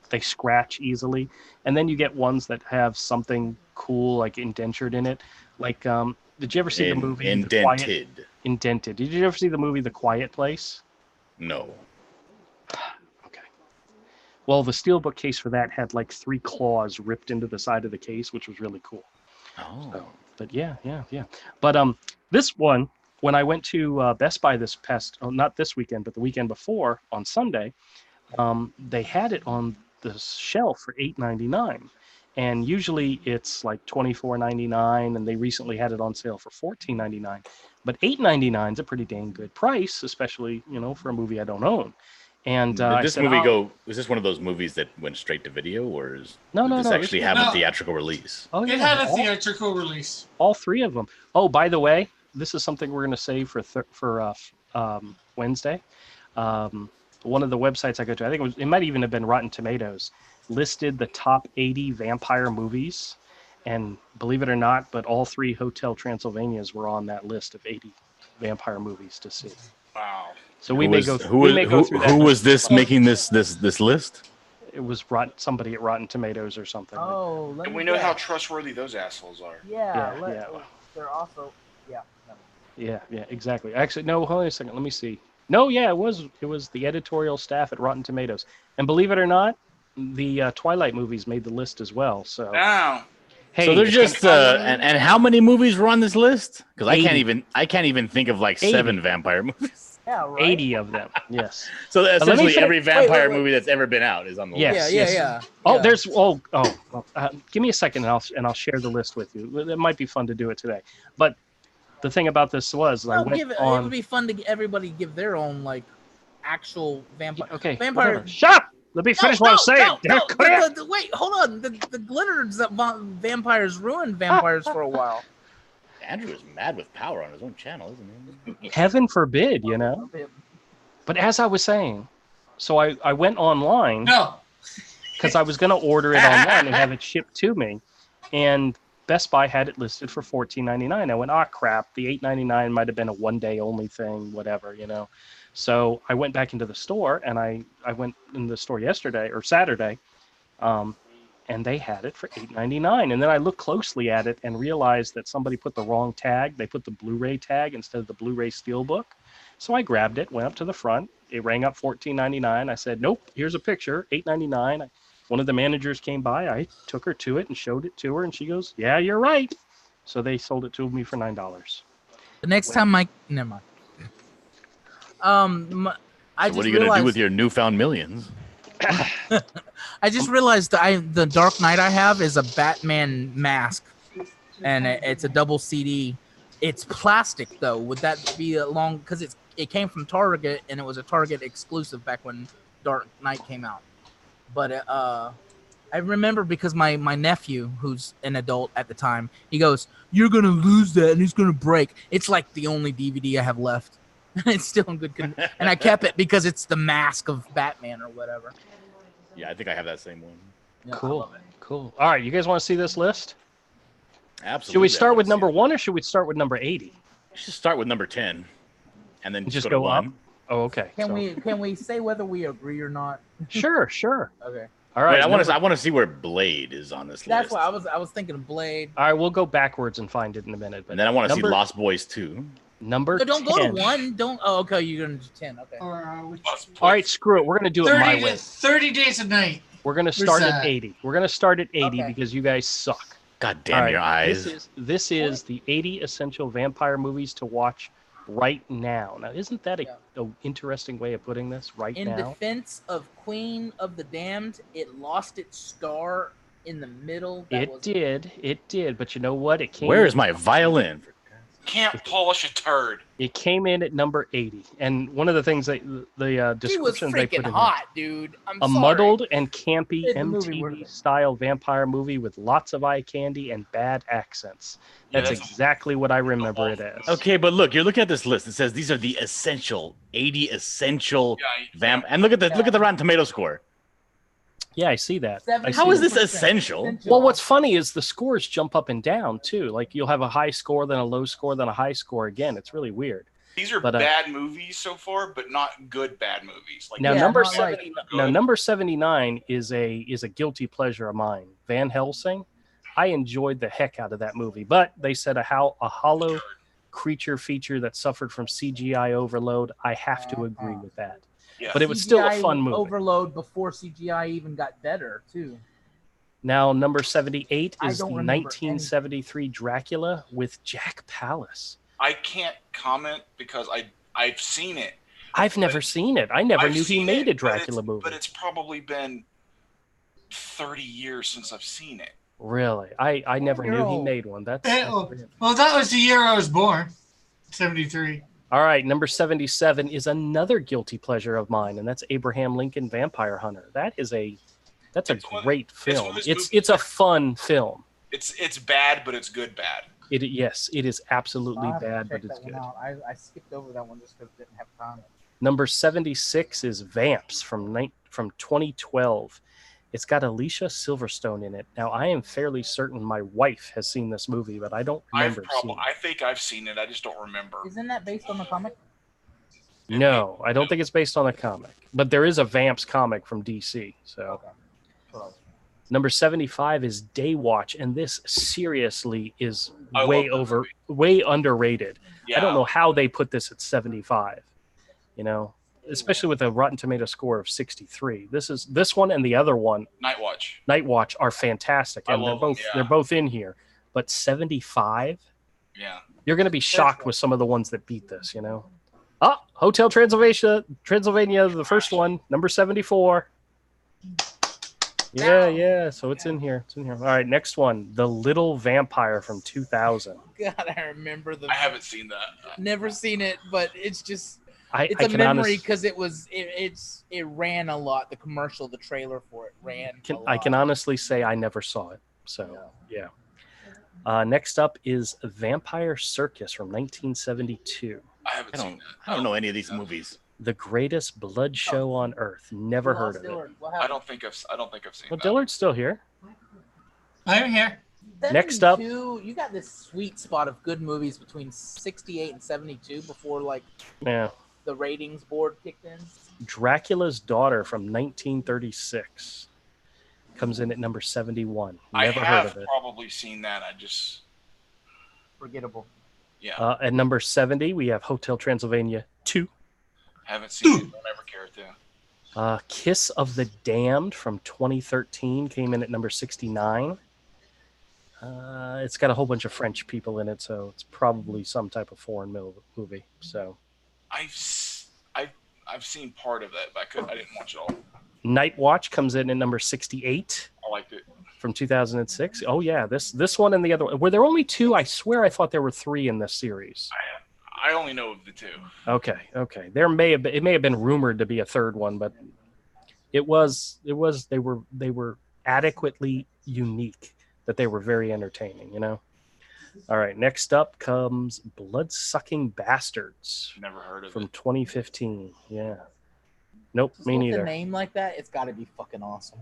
they scratch easily, and then you get ones that have something cool like indentured in it. Like, did you ever see the movie indented? Indented. Did you ever see the movie The Quiet Place? No. Okay. Well, the steelbook case for that had like 3 claws ripped into the side of the case, which was really cool. Oh. So, but yeah. But this one, when I went to Best Buy this past, not this weekend, but the weekend before on Sunday, they had it on the shelf for $8.99, and usually it's like $24.99, and they recently had it on sale for $14.99. But $8.99 is a pretty dang good price, especially for a movie I don't own. And Did this movie go? Was this one of those movies that went straight to video, or did this actually have a theatrical release? Oh yeah, It had a theatrical release. All 3 of them. Oh, by the way, this is something we're going to save for Wednesday. One of the websites I go to, I think it might even have been Rotten Tomatoes, listed the top 80 vampire movies, and believe it or not, but all 3 Hotel Transylvanias were on that list of 80 vampire movies to see. Wow. So we may go through that. Who was this making this list? It was somebody at Rotten Tomatoes or something. Oh, And we know how trustworthy those assholes are. Yeah. They're also Yeah, exactly. Actually, no, hold on a second. Let me see. No, yeah, it was the editorial staff at Rotten Tomatoes. And believe it or not, the Twilight movies made the list as well. So Now, hey, so there's just and how many movies were on this list? Because I 80. can't even think of like 80. 7 vampire movies. Yeah, right. 80 of them. Yes. So essentially say- every vampire wait. movie that's ever been out is on the list. Yes. Yeah. Oh, Yeah. there's give me a second and I'll share the list with you. It might be fun to do it today. But the thing about this was I went It on. would be fun to everybody give their own like actual vampire. Okay. Vampire. Whatever. Shut up. Let me finish what I'm saying. Wait, hold on. The glitters that vampires ruined vampires for a while. Andrew is mad with power on his own channel, isn't he? Heaven forbid, But as I was saying, so I went online because I was going to order it online and have it shipped to me, and Best Buy had it listed for $14.99. I went, crap, the $8.99 might have been a one-day only thing, whatever, So I went back into the store, and I went in the store yesterday or Saturday, and they had it for $8.99. And then I looked closely at it and realized that somebody put the wrong tag. They put the Blu-ray tag instead of the Blu-ray Steelbook. So I grabbed it, went up to the front. It rang up $14.99. I said, nope, here's a picture, $8.99. One of the managers came by. I took her to it and showed it to her, and she goes, yeah, you're right. So they sold it to me for $9. The next time never mind. What are you going to do with your newfound millions? I just realized the Dark Knight I have is a Batman mask, and it's a double CD. It's plastic though. Would that be a long? Because it came from Target, and it was a Target exclusive back when Dark Knight came out. But I remember because my nephew, who's an adult at the time, he goes, "You're gonna lose that, and it's gonna break." It's like the only DVD I have left. It's still in good condition, and I kept it because it's the mask of Batman or whatever. Yeah, I think I have that same one. Yeah, Cool. All right, you guys want to see this list? Absolutely. Should we start with number 1 or should we start with number 80? You should start with number 10, and then Just go to go up? 1. Oh, okay. Can we say whether we agree or not? Sure. Okay. All right. Wait, I want to see where Blade is on this That's list. why I was thinking of Blade. All right, we'll go backwards and find it in a minute. But And then I want to see Lost Boys 2. Number No, don't 10. go to 1. Don't. Oh, okay. You're gonna do 10. Okay. Or which, All right, screw it. We're going to do it my 30, way. 30 days a night. We're going to start at that? 80. We're going to start at 80 Okay. because you guys suck. God All damn right, your eyes. This is the 80 essential vampire movies to watch right now. Now, isn't that a interesting way of putting this? Right In now. defense of Queen of the Damned, it lost its star in the middle. That It was did. But you know what? It came. Where is my violin? Can't polish a turd. It came in at number 80, and one of the things that the She was descriptions they put freaking in hot, dude. I'm a sorry. muddled and campy Made the movie worth MTV it. style vampire movie with lots of eye candy and bad accents. Yeah, That's exactly what I remember it as. Okay, but look, you're looking at this list. It says these are the essential 80 essential Yeah, vamp. And look at the Rotten Tomato score. Yeah, I see that. I see How is that. this essential? Well, what's funny is the scores jump up and down too. Like you'll have a high score, then a low score, then a high score again. It's really weird. These are But, bad movies so far, but not good bad movies. Like Now Yeah, number not like- 70, now number 79 is a guilty pleasure of mine. Van Helsing. I enjoyed the heck out of that movie, but they said a hollow creature feature that suffered from CGI overload. I have to agree with that. Yeah. But it was still a CGI fun movie. Overload before CGI even got better too. Now number 78 I is the don't remember 1973 Dracula with Jack Palance. I can't comment because I've seen it. I've never seen it. I never I've knew he seen made it, a Dracula movie. But it's probably been 30 years since I've seen it. Really? I never knew he made one. That's weird. Well, that was the year I was born, 73. All right, number 77 is another guilty pleasure of mine, and that's Abraham Lincoln Vampire Hunter. That's a great film. It's a fun film. It's bad, but it's good bad. Yes, it is absolutely I'll have to bad, check but it's that one good. out. I skipped over that one just because I didn't have time. Number 76 is Vamps from 2012. It's got Alicia Silverstone in it. Now, I am fairly certain my wife has seen this movie, but I don't remember seeing it. I think I've seen it. I just don't remember. Isn't that based on the comic? No, I don't think it's based on a comic, but there is a Vamps comic from DC. So, Okay. number 75 is Daywatch, and this seriously is I way love that way underrated. Yeah. I don't know how they put this at 75. You know, especially with a Rotten Tomato score of 63. This one and the other one, Night Watch. are fantastic, I and love them, yeah. they're both in here. But 75, Yeah. you're going to be shocked with some of the ones that beat this. You know, Hotel Transylvania, the first one, number 74. Yeah. So it's in here. All right, next one, The Little Vampire from 2000. God, I remember I haven't seen that. Never seen it, but it's just It's a memory because it ran a lot. The commercial, the trailer for it ran. I can honestly say I never saw it. So yeah. Next up is Vampire Circus from 1972. I haven't seen that. I don't know any of these movies. The greatest blood show on earth. Never heard of it. I don't think I've seen Well, that. Dillard's still here. I'm here. Next up- 72, you got this sweet spot of good movies between 68 and 72 before like Yeah. the ratings board kicked in. Dracula's Daughter from 1936 comes in at number 71. Never I heard have of it. probably seen that. I just Forgettable. At number 70, we have Hotel Transylvania 2. haven't seen it. Don't ever care to. Kiss of the Damned from 2013 came in at number 69. It's got a whole bunch of French people in it, so it's probably some type of foreign movie. So, I've seen part of that, but I didn't watch it all. Night Watch comes in at number 68 I liked it. from 2006. Oh yeah, this one and the other one. Were there only two? I swear I thought there were three in this series. I only know of the two. Okay. It may have been rumored to be a third one, but they were adequately unique that they were very entertaining, you know. All right, next up comes Blood-Sucking Bastards Never heard of from it. 2015. Yeah. Nope, Just me with neither. a name like that, it's got to be fucking awesome.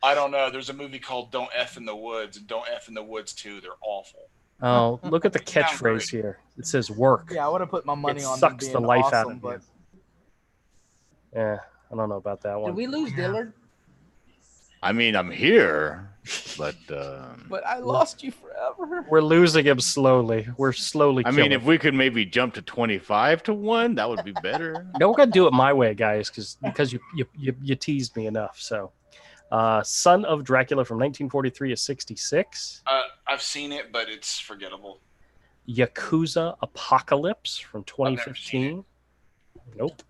I don't know. There's a movie called Don't F in the Woods and Don't F in the Woods 2. They're awful. Oh, look at the catchphrase here. It says work. Yeah, I would have put my money It on sucks them the being life awesome, out of but you. Yeah, I don't know about that one. did we lose Dillard? I mean, I'm here, but But I lost you forever. We're losing him slowly. We're slowly I killing mean, if him. we could maybe jump to 25-1, that would be better. No, we're gonna do it my way, guys, because you teased me enough. So, Son of Dracula from 1943 is 66. I've seen it, but it's forgettable. Yakuza Apocalypse from never seen 2015. Nope.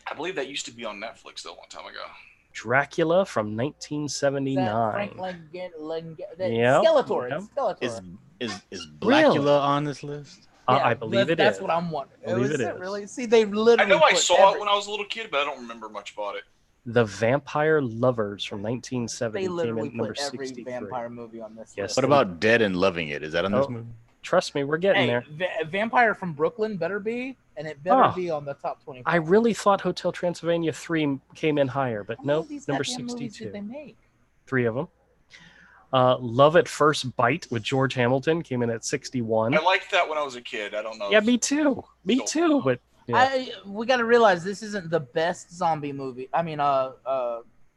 I believe that used to be on Netflix though one time ago. Dracula from Is that 1979. Frank Yep, Skeletor. yep. It's Skeletor. Is Blackula on this list? I believe that's is. what I'm wondering. I believe Is it it is. really? See, they I literally. know I put saw it when I was a little kid, but I don't remember much about it. The Vampire Lovers from 1970 They came literally in number put every 63. vampire movie on this Yes, list. What about Dead and Loving It? Is that on this Oh, movie? Trust me, we're getting Hey, there. Vampire from Brooklyn better be, and it better Oh, be on the top 25. I really thought Hotel Transylvania 3 came in higher, but How many nope, of these number goddamn movies 62. did they make? 3 of them. Love at First Bite with George Hamilton came in at 61. I liked that when I was a kid. I don't know. Yeah, me too. Me too, but yeah. We got to realize this isn't the best zombie movie. I mean,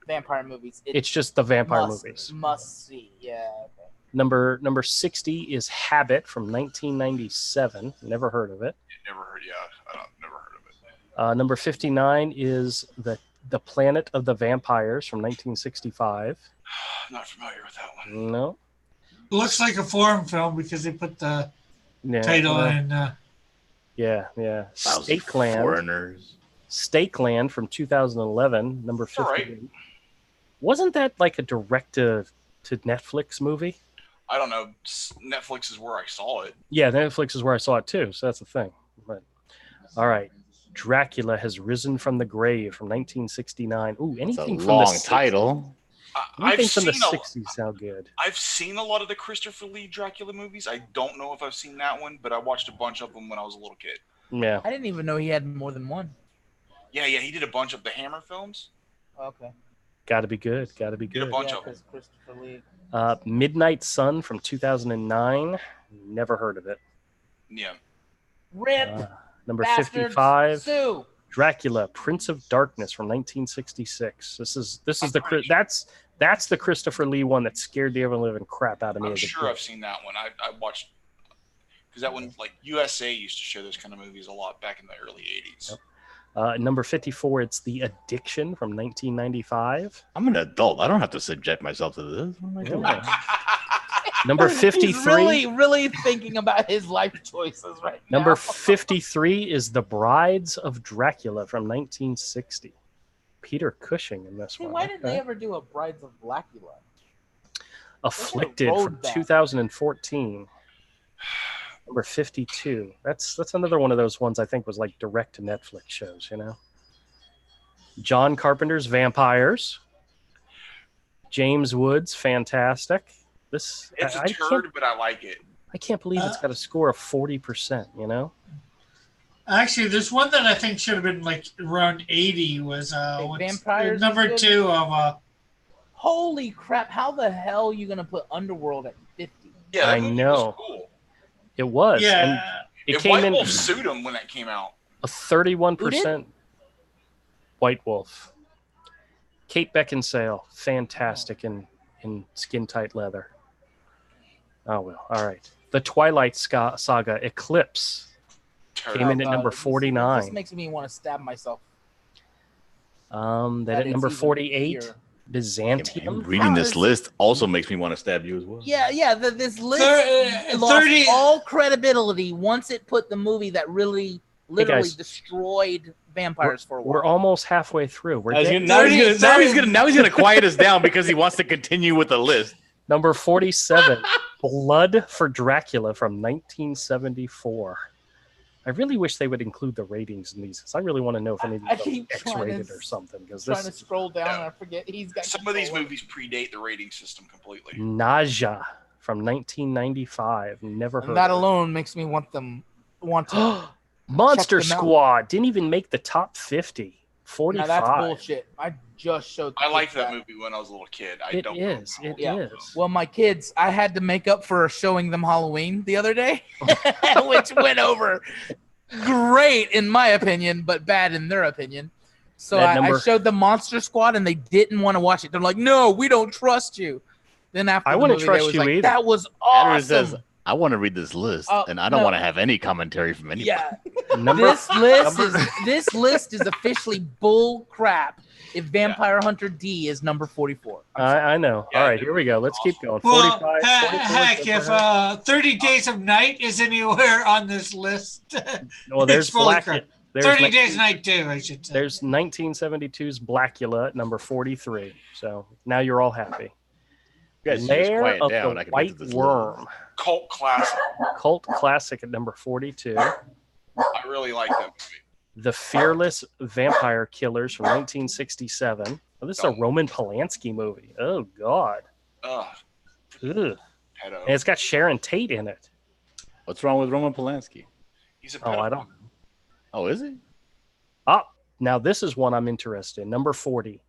vampire movies. It's just the vampire movies. Must see. Yeah. Okay. Number 60 is Habit from 1997. Never heard of it. Never heard. Yeah, never heard of it. Number 59 is the Planet of the Vampires from 1965. Not familiar with that one. No. It looks like a foreign film because they put the title in. Yeah. Lousy foreigners. Stakeland from 2011. Number 58. Right. Wasn't that like a direct to Netflix movie? I don't know. Netflix is where I saw it. Yeah, Netflix is where I saw it too. So that's the thing. But all right, Dracula has risen from the grave from 1969. Ooh, anything That's a from long the 60s. title. Anything from the 60s sound good. I've seen a lot of the Christopher Lee Dracula movies. I don't know if I've seen that one, but I watched a bunch of them when I was a little kid. Yeah. I didn't even know he had more than one. Yeah, he did a bunch of the Hammer films. Okay. Got to be good. Did a bunch of them. Christopher Lee. Midnight Sun from 2009. Never heard of it. Yeah. Rip. Number Bastards, 55. Sue. Dracula, Prince of Darkness from 1966. This is that's the Christopher Lee one that scared the ever living crap out of me. I'm as a sure kid. I've seen that one. I watched because that one, like, USA used to show those kind of movies a lot back in the early 80s. Yep. Number 54, it's The Addiction from 1995. I'm an adult. I don't have to subject myself to this. What am I doing? Number 53. He's really thinking about his life choices right now. Number 53 is The Brides of Dracula from 1960. Peter Cushing in this one. Why didn't they ever do a Brides of Blackula? Afflicted from 2014. Number 52. That's another one of those ones I think was like direct to Netflix shows, you know. John Carpenter's Vampires. James Woods, fantastic. It's a turd, but I like it. I can't believe it's got a score of 40%, you know? Actually, there's one that I think should have been like around 80 was Vampires number 2 of Holy crap, how the hell are you going to put Underworld at 50? Yeah, I know. Was cool. It was. Yeah. And it if came White in Wolf sued him when that came out. a 31%. White Wolf. Kate Beckinsale, fantastic in skin tight leather. Oh well, all right. The Twilight Saga Eclipse came in at number 49. This makes me want to stab myself. That at number 48, Byzantium. Reading this list also makes me want to stab you as well. Yeah. This list lost all credibility once it put the movie that literally destroyed vampires for a while. We're almost halfway through. Now he's gonna quiet us down because he wants to continue with the list. Number 47, Blood for Dracula from 1974. I really wish they would include the ratings in these because I really want to know if any of these are X-rated or something. Because trying to scroll down and I forget he's got some of these movies predate the rating system completely. Nausea from 1995. Never heard. And that of alone makes me want to. Monster Squad didn't even make the top 50. 45. No, that's bullshit. I just showed. I liked that movie when I was a little kid. It is. Well, my kids, I had to make up for showing them Halloween the other day, which went over great in my opinion, but bad in their opinion. So I showed them Monster Squad, and they didn't want to watch it. They're like, "No, we don't trust you." Then after I wouldn't trust you either. That was awesome. I want to read this list, and I don't want to have any commentary from anybody. Yeah, this list is officially bull crap. If Vampire Hunter D is number 44, I know. Yeah, all right, here we go. Let's keep going. Well, 45. Heck, if 30 Days of Night is anywhere on this list, well, there's There's 30 Days Night 2, I should say. There's 1972's Blackula at number 43. So now you're all happy. You guys should just Lair quiet of down. the I can get White to this Worm. Cult classic. Cult classic at number 42. I really like that movie. The Fearless Vampire Killers from 1967. Oh, this is a Roman Polanski movie. Oh, God. Ugh. Ugh. Pedo. And it's got Sharon Tate in it. What's wrong with Roman Polanski? He's a Oh, pedo. I don't. Oh, is he? Ah, now this is one I'm interested in. Number 40.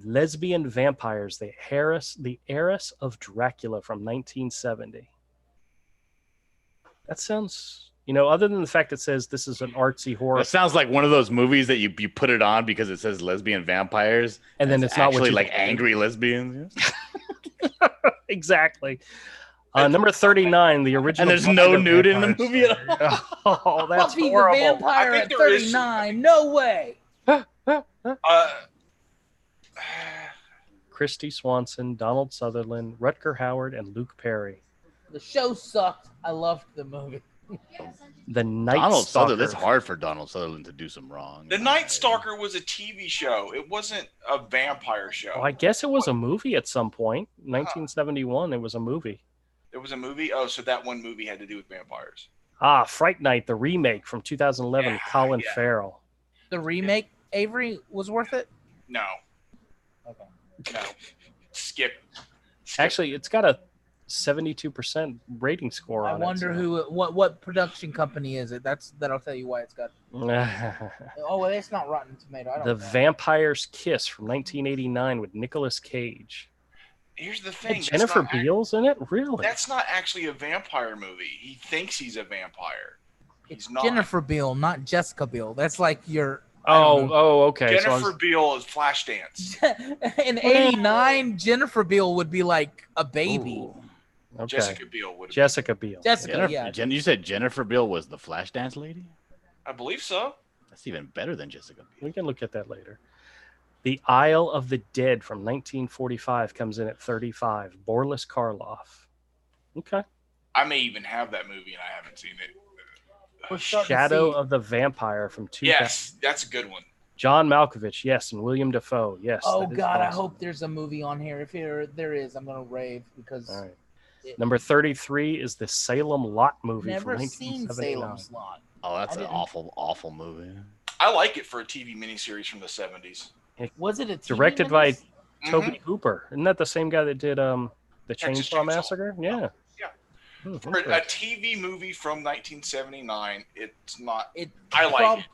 Lesbian Vampires, the heiress of Dracula from 1970. That sounds, other than the fact it says this is an artsy horror. It sounds like one of those movies that you put it on because it says lesbian vampires, and then it's not actually what like angry lesbians. Exactly. Number 39, the original. And there's Buffy no the nude in the Vampire movie at all. Oh, that's Buffy horrible. the Vampire I at think there is 39. No way. Christy Swanson, Donald Sutherland, Rutger Hauer, and Luke Perry. The show sucked. I loved the movie. The Night Donald Stalker. Sutherland. It's hard for Donald Sutherland to do some wrong. The Night Stalker was a TV show. It wasn't a vampire show. Oh, I guess it was a movie at some point. 1971, it was a movie. There was a movie? Oh, so that one movie had to do with vampires. Ah, Fright Night, the remake from 2011, Colin Farrell. The remake, Avery, was worth it? No. Okay. No. Skip. Actually, it's got a 72% rating score I on wonder what production company is it? That'll tell you why it's got. it. Oh, well, it's not Rotten Tomato. I don't The know. Vampire's Kiss from 1989 with Nicolas Cage. Here's the Had thing. Jennifer Beals in it? Really? That's not actually a vampire movie. He thinks he's a vampire. It's He's not. Jennifer Biel, not Jessica Biel. That's like your. I don't know. Okay. Jennifer Beal is Flashdance. In '89, Jennifer Biel would be like a baby. Ooh, okay. Jessica Biel would. Jessica Biel. Jessica, yeah. You said Jennifer Biel was the Flashdance lady? I believe so. That's even better than Jessica Biel. We can look at that later. The Isle of the Dead from 1945 comes in at 35. Boris Karloff. Okay. I may even have that movie and I haven't seen it. We're starting to Shadow see- of the Vampire from 2000. Yes, that's a good one. John Malkovich, yes, and William Dafoe, yes. Oh that is God, I awesome. hope there's a movie on here. If there is, I'm gonna rave because All right. Number 33 is the Salem Lot movie never from seen 1979. Salem's Lot. Oh, that's I an didn't- awful movie. I like it for a TV miniseries from the 70s. Was it a TV Directed by miniseries? Toby Hooper. Isn't that the same guy that did the Texas Chainsaw Chainsaw. Massacre? Yeah. Yeah. Hmm, For okay. a TV movie from 1979, it's not. It I like it.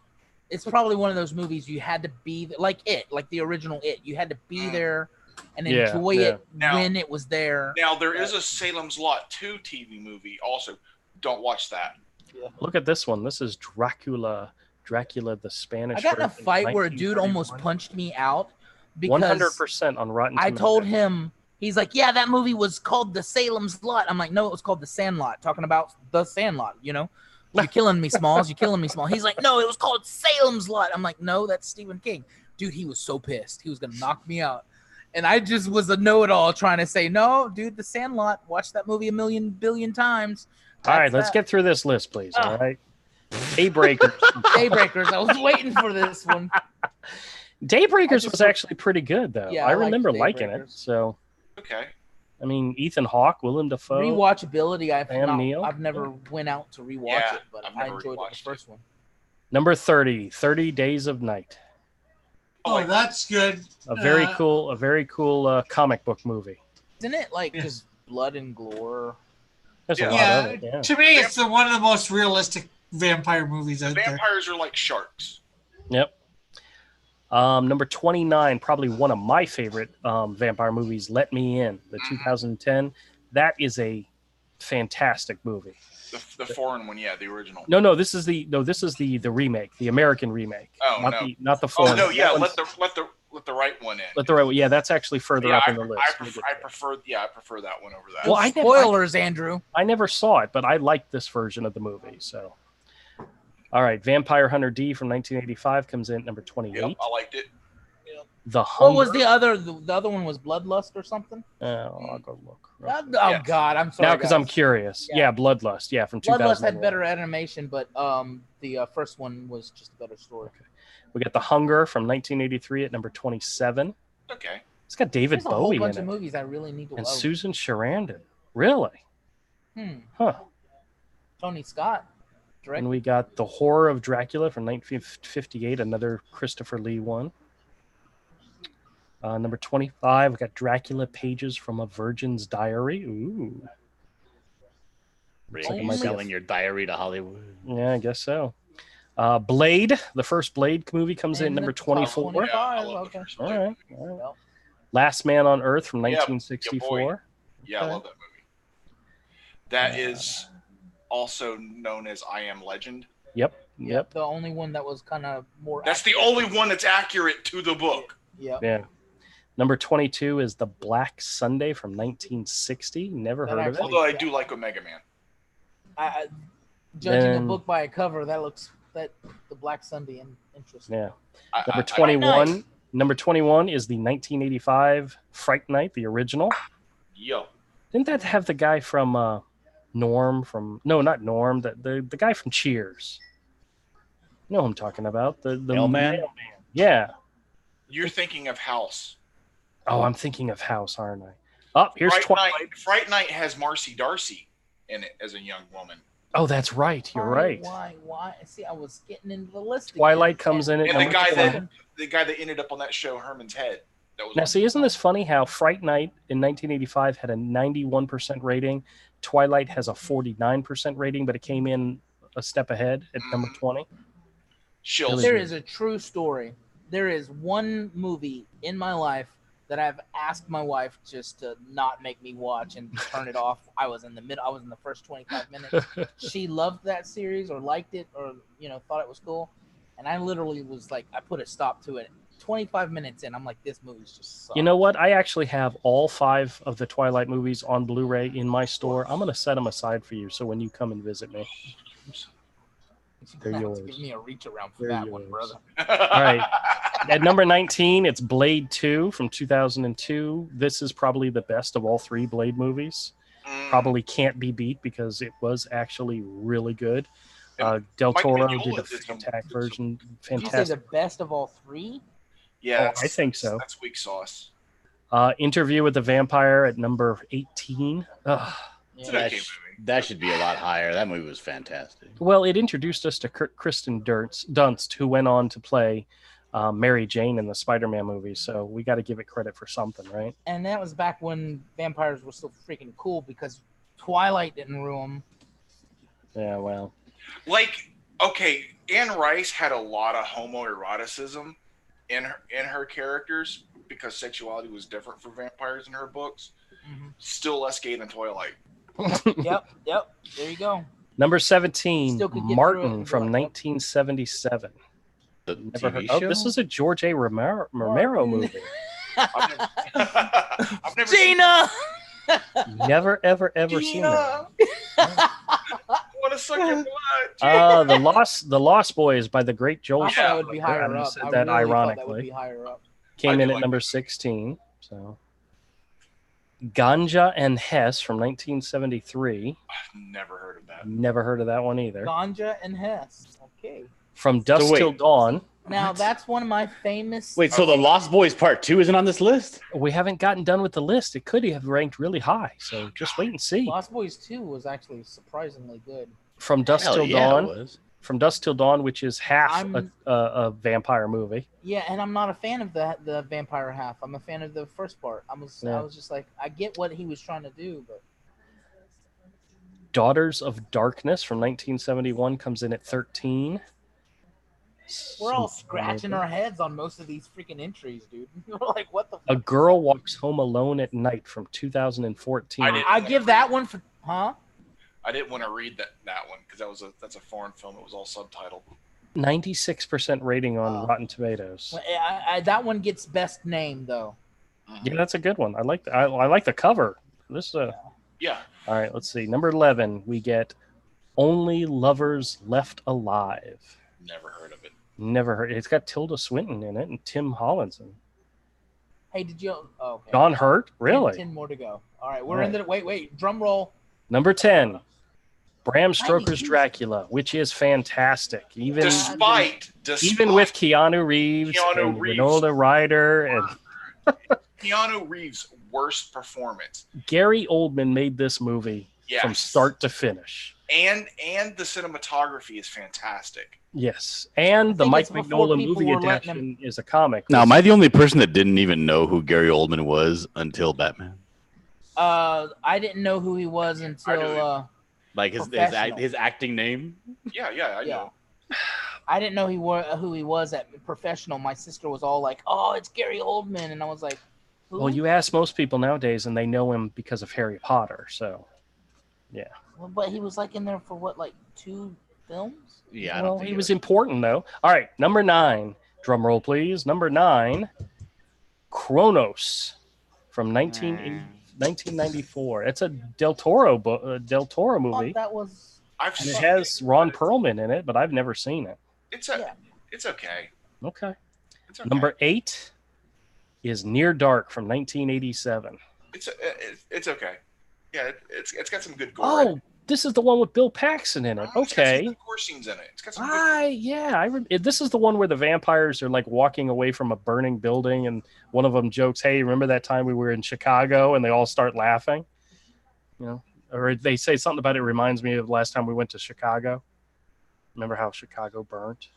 It's probably one of those movies you had to be like the original It. You had to be there and Yeah, enjoy yeah. it Now- when it was there. Now, there is a Salem's Lot 2 TV movie also. Don't watch that. Look at this one. This is Dracula the Spanish. I got in a version, fight where a dude almost 1931. punched me out because 100% on Rotten I Tomatoes. told him, he's like, yeah, that movie was called The Salem's Lot. I'm like, no, it was called The Sandlot, talking about The Sandlot, You're killing me, Smalls. You're killing me, Smalls. He's like, no, it was called Salem's Lot. I'm like, no, that's Stephen King. Dude, he was so pissed. He was going to knock me out. And I just was a know-it-all trying to say, no, dude, The Sandlot. Watch that movie a million billion times. All right, That's let's that. get through this list, please. Oh. All right. Daybreakers. Daybreakers. I was waiting for this one. Daybreakers was actually pretty good, though. Yeah, I I liked remember liking it. Daybreakers. So, Okay. I mean, Ethan Hawke, Willem Dafoe. Rewatchability, Sam Neill. I've never went out to rewatch Yeah, it, but I've I never enjoyed the rewatched first one. Number 30, 30 Days of Night. Oh, that's good. A very cool comic book movie. Isn't it like just blood and gore? There's Yeah. a lot Yeah, of it. Yeah. to me, it's one of the most realistic vampire movies out there. Vampires are like sharks. Yep. Number 29, probably one of my favorite vampire movies, Let Me In, the 2010. That is a fantastic movie. The foreign one, yeah, the original. No, this is the remake, the American remake. Oh, not no. not the Oh foreign. no, yeah, That let one's- the right one in. let the right one. Yeah, that's actually further Yeah, up I, in the list. I, We'll prefer, get I there. prefer that one over that. Well, I never- Spoilers, Andrew. I never saw it, but I liked this version of the movie. So, all right, Vampire Hunter D from 1985 comes in at number 28. Yep, I liked it. The Hunger. What was the other? The other one was Bloodlust or something. I'll go look. Oh Yes. God, I'm sorry. Now, because I'm guys. curious. Yeah. Yeah, Bloodlust. Yeah, from Bloodlust 2001. had better animation, but the first one was just a better story. Okay. We got The Hunger from 1983 at number 27. Okay. It's got David There's a whole Bowie bunch in of it. movies I really need to And love. Susan Sarandon. Really? Huh. Tony Scott. Direct. And we got The Horror of Dracula from 1958, another Christopher Lee one. Number 25, we got Dracula Pages from a Virgin's Diary. Ooh. Really might be selling your diary to Hollywood. Yeah, I guess so. Blade, the first Blade movie comes in at number 24. 25, Yeah, I love the okay. first All Blade right. movie. All right. Yep. Last Man on Earth from Yep, your 1964. Yeah, I love that movie. That is also known as I Am Legend. Yep. The only one that was kind of more. That's the accurate. only one that's accurate to the book. Yep. Yeah. Number 22 is The Black Sunday from 1960. Never That heard of it. actually- Although I do like Omega Man. Judging a Then- book by a cover, that the Black Sunday interesting. Yeah. I- Number I- 21. Number 21 is the 1985 Fright Night, the original. Yo. Didn't that have the guy from Norm from? No, not Norm. The guy from Cheers. You know who I'm talking about? The Mailman? Yeah. You're thinking of House. Oh, I'm thinking of House, aren't I? Oh, here's Fright Twilight. Night. Fright Night has Marcy Darcy in it as a young woman. Oh, that's right. You're right. Why? See, I was getting into the list. Twilight again. comes in at And the number guy 20. that ended up on that show, Herman's Head. That was Now, see, isn't this funny how Fright Night in 1985 had a 91% rating? Twilight has a 49% rating, but it came in a step ahead at number 20. Chills. There is a true story. There is one movie in my life that I've asked my wife just to not make me watch and turn it off. I was in the first 25 minutes. She loved that series or liked it or thought it was cool, and I literally was like, I put a stop to it. 25 minutes in, I'm like, this movie's just sucks. You know what? I actually have all 5 of the Twilight movies on Blu-ray in my store. I'm going to set them aside for you, so when you come and visit me. You're gonna have to yours. give me a reach around for They're that one, yours. brother. All right. At number 19, it's Blade 2 from 2002. This is probably the best of all 3 Blade movies. Probably can't be beat because it was actually really good. Del Mike Toro Mignola did a did some- fantastic version. Did you say Fantastic. the best of all 3? Yeah, I think so. That's weak sauce. Interview with the Vampire at number 18. Ugh. It's an Yeah. okay movie. That should be a lot higher. That movie was fantastic. Well, it introduced us to Kristen Dunst, who went on to play Mary Jane in the Spider-Man movies. So we got to give it credit for something, right? And that was back when vampires were still freaking cool because Twilight didn't ruin them. Yeah, well. Like, okay, Anne Rice had a lot of homoeroticism in her characters because sexuality was different for vampires in her books. Mm-hmm. Still less gay than Twilight. Yep. There you go. Number 17, Still could get through it Martin and from go, yep. 1977. The Never heard. TV Oh, show? this is a George A. Romero movie. I've never seen Gina! Never, ever, ever seen that. I want to suck your blood. The Lost Boys by the great Joel I thought that would be Schumacher. higher I up. said I that really thought that would ironically. be higher up. Came I in do at like number that. 16. So, Ganja and Hess from 1973. Never heard of that. Never heard of that one either. Ganja and Hess. Okay. From Dusk wait. Till Dawn. Now that's one of my famous. Wait, so the Lost Boys Part 2 isn't on this list? We haven't gotten done with the list. It could have ranked really high. So just wait and see. Lost Boys 2 was actually surprisingly good. From Dusk Hell Till yeah, Dawn. it was. From Dusk Till Dawn, which is half I'm- a vampire movie. Yeah, and I'm not a fan of the vampire half. I'm a fan of the first part. I was just like, I get what he was trying to do, but Daughters of Darkness from 1971 comes in at 13. we're all scratching our heads on most of these freaking entries, dude. We're like, what the? A Girl Walks Home Alone at Night from 2014. I give that one for, huh? I didn't want to read that one because that's a foreign film. It was all subtitled. 96% rating on Rotten Tomatoes. That one gets best name though. Yeah, that's a good one. I like I like the cover. This Yeah. All right, let's see. Number 11, we get Only Lovers Left Alive. Never heard of it. Never heard. It's got Tilda Swinton in it and Tim Hollandson. Hey, did you? Oh, okay. John Hurt, really? 10 more to go. All right, we're in the. Wait. Drum roll. Number 10, Bram Stoker's Tiny. Dracula, which is fantastic. Even Despite with Keanu Reeves and Winona Ryder and Keanu Reeves' worst performance. Gary Oldman made this movie from start to finish. And the cinematography is fantastic. Yes. And the Mike Mignola movie adaptation is a comic. Now, am I the only person that didn't even know who Gary Oldman was until Batman? I didn't know who he was until like his acting name. Yeah, I know. I didn't know who he was at Professional. My sister was all like, "Oh, it's Gary Oldman," and I was like, "Who?" Well, you ask most people nowadays, and they know him because of Harry Potter. So, yeah. Well, but he was like in there for what, like 2 films? Yeah. Well, he was important though. All right, number 9. Drum roll, please. Number 9, Kronos from 1994. It's a Del Toro movie. That was. And it has Ron Perlman in it, but I've never seen it. It's okay. Okay. It's okay. Number 8 is Near Dark from 1987. It's okay. Yeah, it's got some good gore. Oh, this is the one with Bill Paxton in it. Okay. It's got some good gore scenes in it. It's got some this is the one where the vampires are like walking away from a burning building, and one of them jokes, "Hey, remember that time we were in Chicago?" And they all start laughing. You know, or they say something about it reminds me of last time we went to Chicago. Remember how Chicago burnt?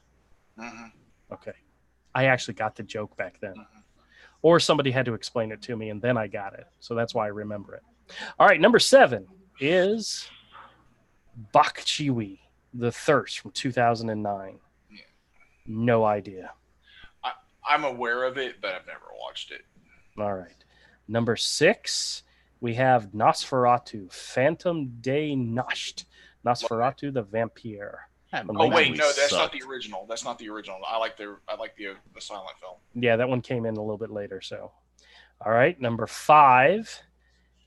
Mm-hmm. Okay. I actually got the joke back then. Mm-hmm. Or somebody had to explain it to me, and then I got it. So that's why I remember it. All right, number 7 is Bok Chiwi, The Thirst from 2009. Yeah. No idea. I'm aware of it, but I've never watched it. All right. Number 6, we have Nosferatu, Phantom de Nacht. Nosferatu the Vampire. Oh wait, no, that's not the original. That's not the original. I like the silent film. Yeah, that one came in a little bit later. So, all right, number 5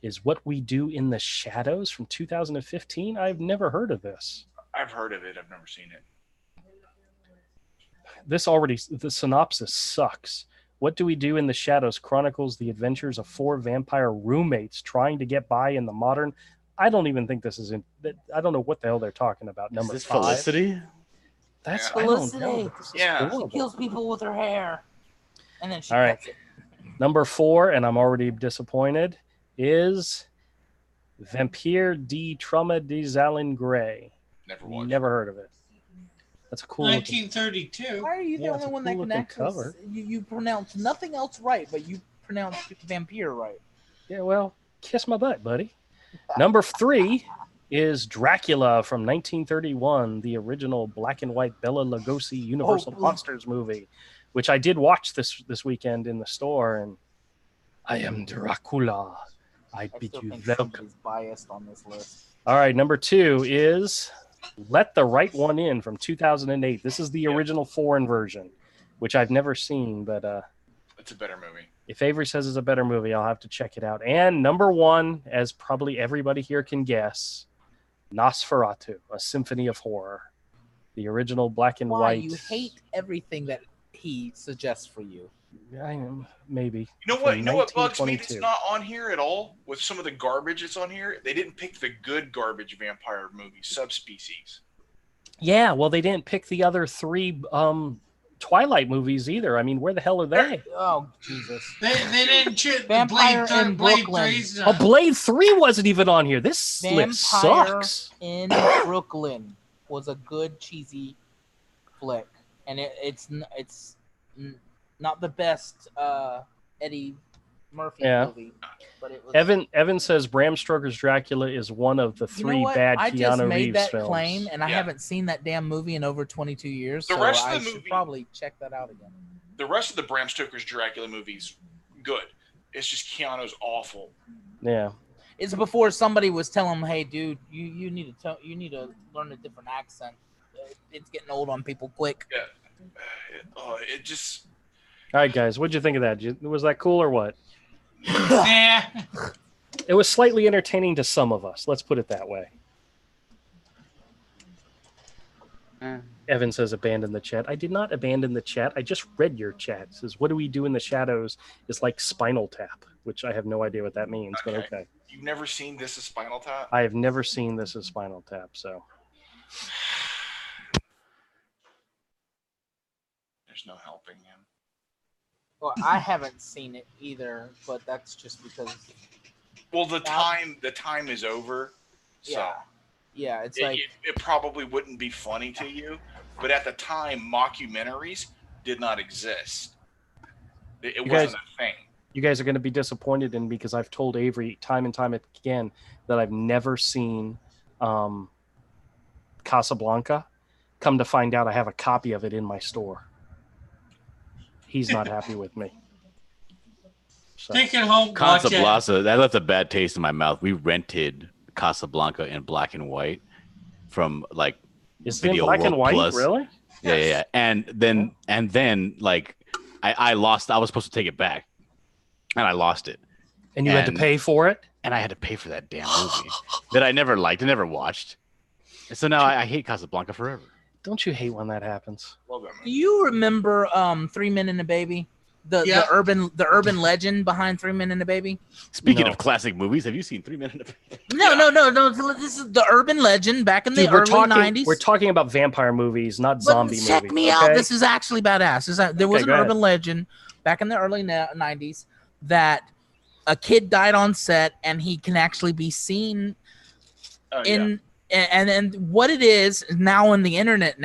is What We Do in the Shadows from 2015. I've never heard of this. I've heard of it. I've never seen it. The synopsis sucks. What Do We Do in the Shadows chronicles the adventures of 4 vampire roommates trying to get by in the modern. I don't even think this is in. I don't know what the hell they're talking about. Number 5. Felicity? That's Felicity. I don't know. She kills people with her hair, and then she. All right. Number 4, and I'm already disappointed, is Vampire de Trauma de Zalin Gray. Never heard of it. That's a cool. 1932. Why are you the only one that can actually? You pronounce nothing else right, but you pronounce vampire right. Yeah, well, kiss my butt, buddy. Number 3 is Dracula from 1931, the original black and white Bela Lugosi Universal Monsters movie, which I did watch this weekend in the store. And I am Dracula. I bid you welcome. Biased on this list. All right, number 2 is Let the Right One In from 2008. This is the original foreign version, which I've never seen, but it's a better movie. If Avery says it's a better movie, I'll have to check it out. And number 1, as probably everybody here can guess, Nosferatu, A Symphony of Horror. The original black and white. You hate everything that he suggests for you. I know, maybe. You know what bugs me? It's not on here at all. With some of the garbage that's on here, they didn't pick the good garbage vampire movie, Subspecies. Yeah, well, they didn't pick the other 3 Twilight movies either. I mean, where the hell are they? Oh, Jesus. They didn't choose Vampire in Brooklyn. Blade 3 wasn't even on here. This list sucks. In Brooklyn was a good cheesy flick, and it's not the best Eddie Murphy movie, but it was. Evan says Bram Stoker's Dracula is one of the 3 bad Keanu Reeves films. I just made that claim, and I haven't seen that damn movie in over 22 years. The rest of the movie, should probably check that out again. The rest of the Bram Stoker's Dracula movies, good. It's just Keanu's awful. Yeah. It's before somebody was telling him, "Hey, dude, you need to learn a different accent. It's getting old on people quick." Yeah. It just. All right, guys, what'd you think of that? Was that cool or what? Yeah. It was slightly entertaining to some of us. Let's put it that way. Evan says abandon the chat. I did not abandon the chat. I just read your chat. It says, what do we do in the shadows is like Spinal Tap, which I have no idea what that means, but okay. You've never seen This Is Spinal Tap? I have never seen This Is Spinal Tap, so. There's no helping him. Well, I haven't seen it either, but that's just because. Well, the time is over. So yeah, it's like it probably wouldn't be funny to you, but at the time, mockumentaries did not exist. It wasn't a thing. You guys are going to be disappointed in me because I've told Avery time and time again that I've never seen Casablanca. Come to find out, I have a copy of it in my store. He's not happy with me. So. Take it home. Casablanca, that left a bad taste in my mouth. We rented Casablanca in black and white from like Video World and white, Plus. Really? Yeah. And then like I lost. I was supposed to take it back, and I lost it. And you had to pay for it. And I had to pay for that damn movie that I never liked, I never watched. And so now I hate Casablanca forever. Don't you hate when that happens? Well, do you remember 3 Men and a Baby? The urban legend behind 3 Men and a Baby? Speaking of classic movies, have you seen 3 Men and a Baby? No. This is the urban legend back in the early 90s. We're talking about vampire movies, not zombie movies. Check me out. This is actually badass. There was an urban legend back in the early 90s that a kid died on set and he can actually be seen And what it is now in the internet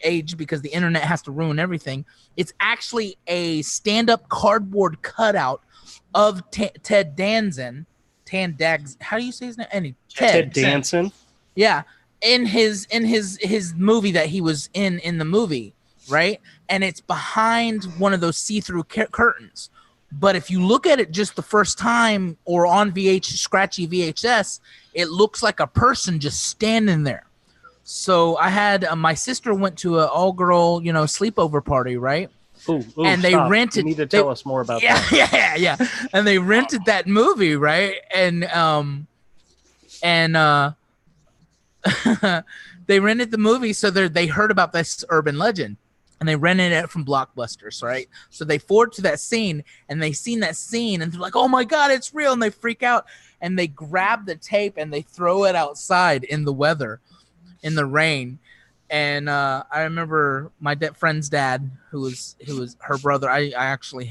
age, because the internet has to ruin everything, it's actually a stand-up cardboard cutout of Ted Danson. How do you say his name? Ted Danson. Yeah, in his movie that he was in the movie, right? And it's behind one of those see-through curtains. But if you look at it just the first time or on scratchy VHS, it looks like a person just standing there. So I had my sister went to an all-girl, sleepover party, right? Ooh, and they rented. You need to tell us more about that. Yeah. And they rented that movie, right? And they rented the movie, so they heard about this urban legend. And they rented it from Blockbusters, right? So they forward to that scene, and they seen that scene, and they're like, "Oh my God, it's real!" And they freak out, and they grab the tape and they throw it outside in the weather, in the rain. And I remember my friend's dad, who was her brother. I actually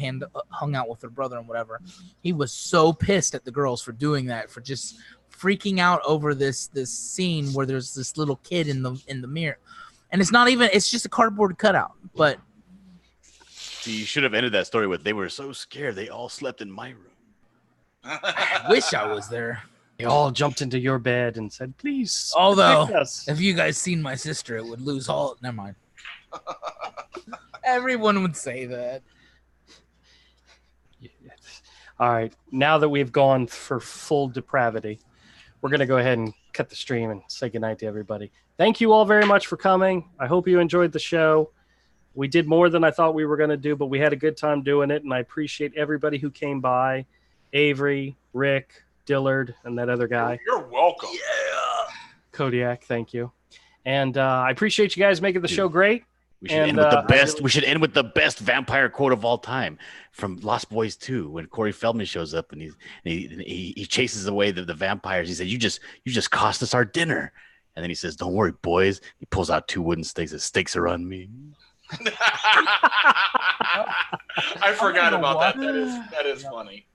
hung out with her brother and whatever. He was so pissed at the girls for doing that, for just freaking out over this scene where there's this little kid in the mirror. And it's just a cardboard cutout, but. See, you should have ended that story with, they were so scared they all slept in my room. I wish I was there. They all jumped into your bed and said, please. Although, if you guys seen my sister, it would lose all. Never mind. Everyone would say that. All right. Now that we've gone for full depravity, we're going to go ahead and cut the stream and say goodnight to everybody. Thank you all very much for coming. I hope you enjoyed the show. We did more than I thought we were going to do, but we had a good time doing it, and I appreciate everybody who came by. Avery, Rick, Dillard, and that other guy. You're welcome. Yeah. Kodiak, thank you. And I appreciate you guys making the show great. We should end with the best. We should end with the best vampire quote of all time from Lost Boys 2, when Corey Feldman shows up and he chases away the vampires. He said, "You just cost us our dinner." And then he says, "Don't worry, boys." He pulls out 2 wooden stakes. The stakes are on me. I forgot about that. That is funny.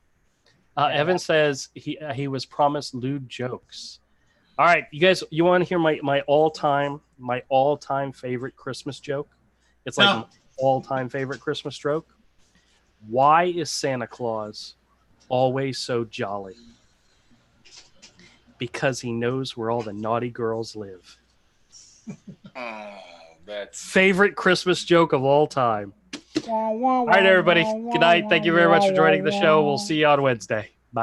Evan says he was promised lewd jokes. All right, you guys, you want to hear my all-time favorite Christmas joke? It's like my all-time favorite Christmas joke. Why is Santa Claus always so jolly? Because he knows where all the naughty girls live. That's favorite Christmas joke of all time. All right, everybody. Good night. Thank you very much for joining the show. We'll see you on Wednesday.